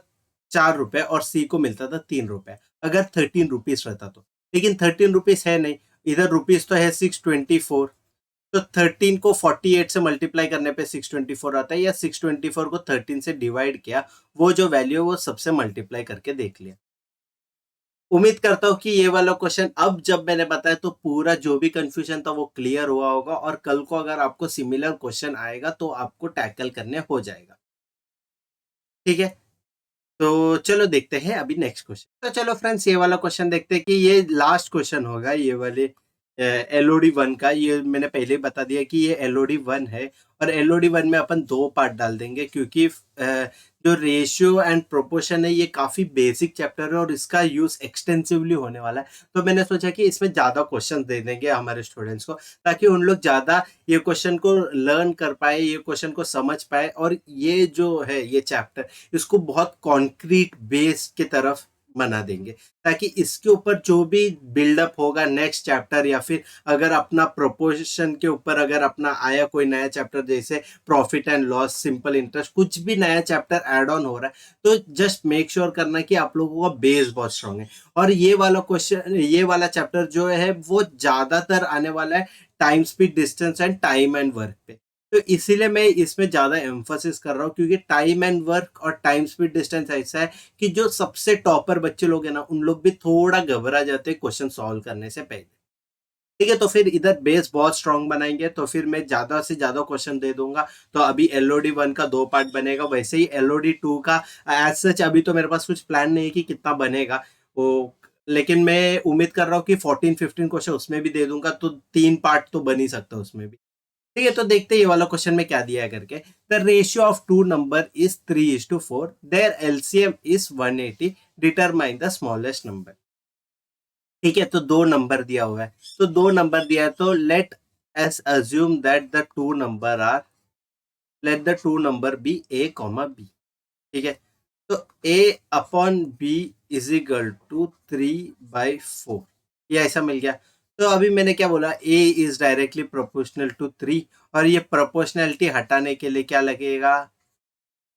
4 रुपए और सी को मिलता था 3 रुपए, अगर 13 रुपीज रहता तो। लेकिन 13 रुपीज है नहीं, इधर रुपीज तो है 624। तो 13 को 48 से मल्टीप्लाई करने पे 624 आता है, या 624 को 13 से डिवाइड किया, वो जो वैल्यू है वो सबसे मल्टीप्लाई करके देख लिया। उम्मीद करता हूँ कि ये वाला क्वेश्चन अब जब मैंने बताया तो पूरा जो भी कंफ्यूजन था वो क्लियर हुआ होगा, और कल को अगर आपको सिमिलर क्वेश्चन आएगा तो आपको टैकल करने हो जाएगा। ठीक है, तो चलो देखते हैं अभी नेक्स्ट क्वेश्चन। तो चलो फ्रेंड्स ये वाला क्वेश्चन देखते हैं कि ये लास्ट क्वेश्चन होगा ये वाले एलओडी 1 का। ये मैंने पहले ही बता दिया कि ये एलओडी 1 है और एलओडी 1 में अपन 2 पार्ट डाल देंगे क्योंकि जो रेशियो एंड प्रोपोर्शन है ये काफी बेसिक चैप्टर है और इसका यूज एक्सटेंसिवली होने वाला है। तो मैंने सोचा कि इसमें ज्यादा क्वेश्चन दे देंगे हमारे स्टूडेंट्स को, ताकि उन लोग ज्यादा ये क्वेश्चन को लर्न कर पाए, ये क्वेश्चन को समझ पाए, और ये जो है ये चैप्टर इसको बहुत कॉन्क्रीट बेस की तरफ बना देंगे, ताकि इसके ऊपर जो भी बिल्डअप होगा नेक्स्ट चैप्टर, या फिर अगर अपना प्रोपोजिशन के ऊपर अगर अपना आया कोई नया चैप्टर जैसे profit and loss, simple interest, कुछ भी नया चैप्टर ऐड ऑन हो रहा है तो जस्ट मेक श्योर करना कि आप लोगों का बेस बहुत स्ट्रांग है। और ये वाला क्वेश्चन, ये वाला चैप्टर जो है वो ज्यादातर आने वाला है time speed distance and time and work पे। तो इसीलिए मैं इसमें ज्यादा एम्फोसिस कर रहा हूँ, क्योंकि टाइम एंड वर्क और टाइम स्पीड डिस्टेंस ऐसा है कि जो सबसे टॉपर बच्चे लोग हैं ना उन लोग भी थोड़ा घबरा जाते हैं क्वेश्चन सॉल्व करने से पहले। ठीक है, तो फिर इधर बेस बहुत स्ट्रांग बनाएंगे तो फिर मैं ज्यादा से ज्यादा क्वेश्चन दे दूंगा। तो अभी एलओडी 1 का 2 पार्ट बनेगा, वैसे ही एलओडी 2 का एज सच अभी तो मेरे पास कुछ प्लान नहीं है कि कितना बनेगा वो, लेकिन मैं उम्मीद कर रहा हूँ कि 14-15 क्वेश्चन उसमें भी दे दूंगा, तो 3 पार्ट तो बन ही सकता है उसमें भी। ठीक है, तो देखते हैं ये वाला क्वेश्चन में क्या दिया है करके। The ratio of two number is 3:4, their LCM is 180, determine the smallest number. ठीक है, तो 2 नंबर दिया हुआ है, तो 2 नंबर दिया है तो let's assume that the two number are, let the two number be A comma B. ठीक है, तो A upon B is equal to 3/4, ये ऐसा मिल गया। तो अभी मैंने क्या बोला, ए इज डायरेक्टली प्रोपोर्शनल टू 3, और ये प्रोपोर्शनैलिटी हटाने के लिए क्या लगेगा,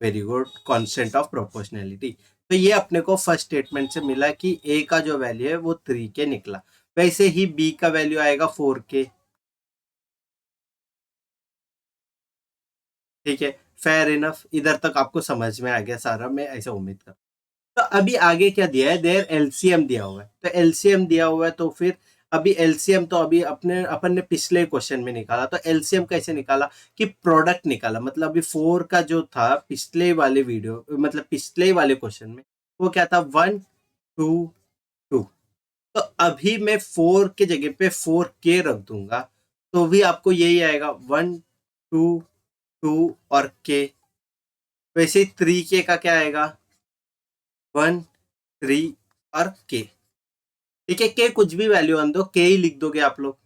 very good, constant of proportionality. तो ये अपने को फर्स्ट स्टेटमेंट से मिला कि ए का जो वैल्यू है वो 3K निकला। वैसे ही बी का वैल्यू आएगा 4K। ठीक है, फेयर इनफ, इधर तक आपको समझ में आ गया सारा, मैं ऐसा उम्मीद कर। तो अभी आगे क्या दिया है, देयर एलसीएम दिया हुआ है, तो एलसीएम दिया हुआ है तो फिर अभी एलसीएम तो अभी अपन ने पिछले क्वेश्चन में निकाला, तो एलसीएम कैसे निकाला कि प्रोडक्ट निकाला, मतलब अभी 4 का जो था पिछले वाले वीडियो, मतलब पिछले वाले क्वेश्चन में वो क्या था, 1 2 2। तो अभी मैं 4 के जगह पे 4k रख दूंगा तो भी आपको यही आएगा 1 2 2 और k। वैसे ही 3k का क्या आएगा 1 3 और k। ठीक है, के कुछ भी वैल्यू आन दो, के ही लिख दोगे आप लोग।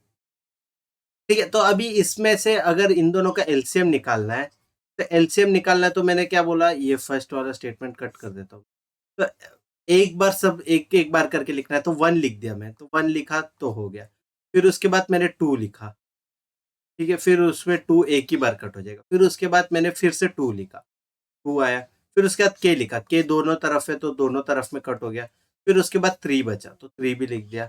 ठीक है, तो अभी इसमें से अगर इन दोनों का एलसीएम निकालना है, तो एलसीएम निकालना है तो मैंने क्या बोला, ये फर्स्ट वाला स्टेटमेंट कट कर देता हूँ। तो एक बार सब एक एक बार करके लिखना है, तो 1 लिख दिया मैं, तो 1 लिखा तो हो गया। फिर उसके बाद मैंने 2 लिखा। ठीक है, फिर उसमें 2 एक ही बार कट हो जाएगा। फिर उसके बाद मैंने फिर से 2 लिखा, 2 आया। फिर उसके बाद के लिखा, के दोनों तरफ है तो दोनों तरफ में कट हो गया। फिर उसके बाद 3 बचा, तो 3 भी लिख दिया।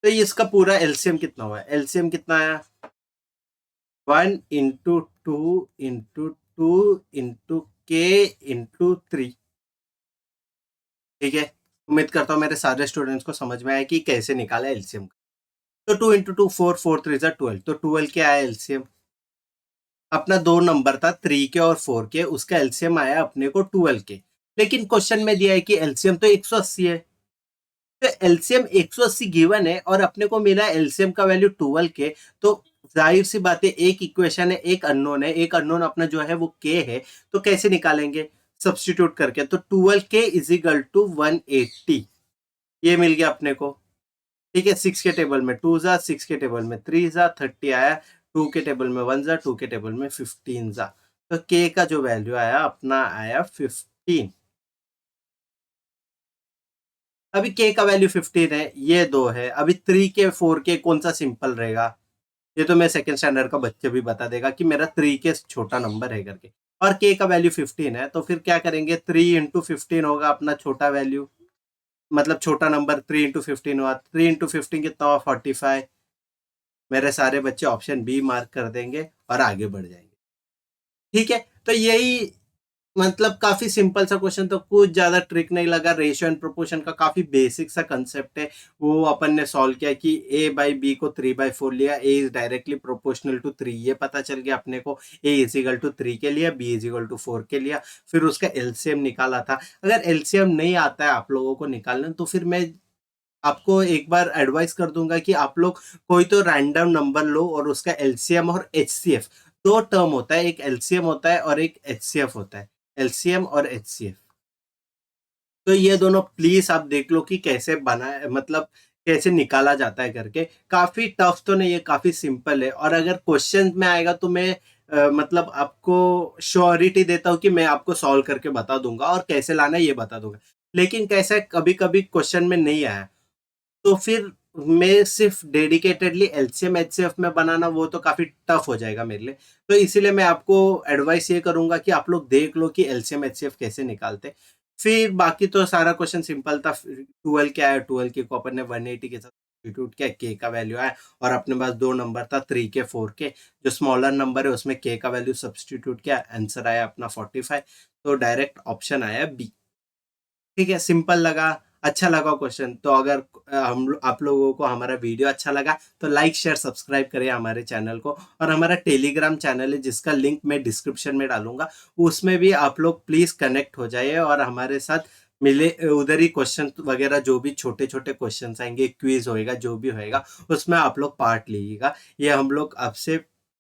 तो ये इसका पूरा एलसीएम कितना हुआ है, एलसीएम कितना आया 1 इंटू 2 इंटू 2 इंटू के इंटू 3। ठीक है, उम्मीद करता हूँ मेरे सारे स्टूडेंट्स को समझ में आया कि कैसे निकाला एलसीएम। तो 2 इंटू 2 4, 4 3 12, तो 12 क्या आया एलसीएम, अपना दो नंबर था 3 के और 4 के, उसका एलसीएम आया अपने को 12 के। लेकिन क्वेश्चन में दिया है कि एलसीएम तो 180 है, तो एलसीएम 180 गिवन है और अपने को मिला एलसीएम का वैल्यू 12 के। तो जाहिर सी बात है, एक इक्वेशन है, एक अननोन है, एक अननोन अपना जो है वो के है, तो कैसे निकालेंगे, सब्सटीट्यूट करके। तो 12 के इज इक्वल टू 180, ये मिल गया अपने को। ठीक है, 6 के टेबल में 2 जा, 6 के टेबल में 3 जा, 30 आया, 2 के टेबल में 1 जा, 2 के टेबल में 15 जा। तो के का जो वैल्यू आया अपना आया 15। अभी के का वैल्यू 15 है, ये दो है। अभी 3 के 4 के कौन सा सिंपल रहेगा, ये तो मैं सेकंड स्टैंडर्ड का बच्चे भी बता देगा कि मेरा 3 के छोटा नंबर है करके। और के का वैल्यू 15 है, तो फिर क्या करेंगे, 3 इंटू 15 होगा अपना छोटा वैल्यू, मतलब छोटा नंबर 3 इंटू 15 हुआ। 3 इंटू 15 कितना हुआ 45। मेरे सारे बच्चे ऑप्शन बी मार्क कर देंगे और आगे बढ़ जाएंगे। ठीक है, तो यही मतलब काफी सिंपल सा क्वेश्चन, तो कुछ ज्यादा ट्रिक नहीं लगा। रेशियो एंड प्रोपोर्शन का काफी बेसिक सा कंसेप्ट है, वो अपन ने सॉल्व किया कि ए बाई बी को 3/4 लिया, ए इज डायरेक्टली प्रोपोर्शनल टू 3, ये पता चल गया अपने को। ए इज इक्वल टू 3 के लिया, बी इज इक्वल टू 4 के लिया। फिर उसका एलसीएम निकाला था। अगर एलसीएम नहीं आता है आप लोगों को निकालना, तो फिर मैं आपको एक बार एडवाइस कर दूंगा कि आप लोग कोई तो रैंडम नंबर लो और उसका एलसीएम और एचसीएफ, दो टर्म होता है, एक एलसीएम होता है और एक एचसीएफ होता है, एलसीएम और एचसीएफ। तो ये दोनों प्लीज आप देख लो कि कैसे बना, मतलब कैसे निकाला जाता है करके। काफी टफ तो नहीं है, काफी सिंपल है। और अगर क्वेश्चन में आएगा तो मैं मतलब आपको श्योरिटी देता हूँ कि मैं आपको सॉल्व करके बता दूंगा और कैसे लाना है ये बता दूंगा। लेकिन कैसा है, कभी कभी क्वेश्चन में नहीं आया तो फिर मैं सिर्फ डेडिकेटेडली एलसीएम एचसीएफ में बनाना वो तो काफी टफ हो जाएगा मेरे लिए। तो इसीलिए मैं आपको एडवाइस ये करूंगा कि आप लोग देख लो कि एलसीएम एचसीएफ कैसे निकालते। फिर बाकी तो सारा क्वेश्चन सिंपल था। 12 क्या है, 12 के को अपन ने 180 के साथ सब्स्टिट्यूट किया, के का वैल्यू आया और अपने पास दो नंबर था 3 के 4 के, जो स्मॉलर नंबर है उसमें के का वैल्यू सब्स्टिट्यूट किया, आंसर आया अपना 45। तो डायरेक्ट ऑप्शन आया बी। ठीक है, सिंपल लगा, अच्छा लगा क्वेश्चन तो अगर हम आप लोगों को हमारा वीडियो अच्छा लगा तो लाइक शेयर सब्सक्राइब करें हमारे चैनल को। और हमारा टेलीग्राम चैनल है जिसका लिंक मैं डिस्क्रिप्शन में डालूंगा, उसमें भी आप लोग प्लीज कनेक्ट हो जाइए और हमारे साथ मिले। उधर ही क्वेश्चन वगैरह जो भी छोटे छोटे क्वेश्चन आएंगे, क्विज होएगा, जो भी होएगा उसमें आप लोग पार्ट लीजिएगा। ये हम लोग आपसे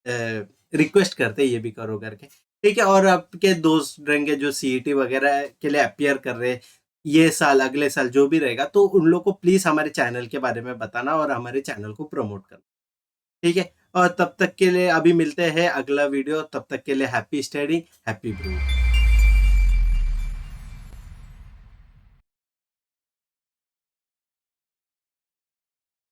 रिक्वेस्ट करते हैं, ये भी करो करके। ठीक है, और आपके दोस्त रहेंगे जो सीईटी वगैरह के लिए अपियर कर रहे हैं ये साल, अगले साल जो भी रहेगा, तो उन लोग को प्लीज हमारे चैनल के बारे में बताना और हमारे चैनल को प्रमोट करना। ठीक है, और तब तक के लिए अभी मिलते हैं अगला वीडियो, तब तक के लिए हैप्पी स्टडी, हैप्पी ब्रू।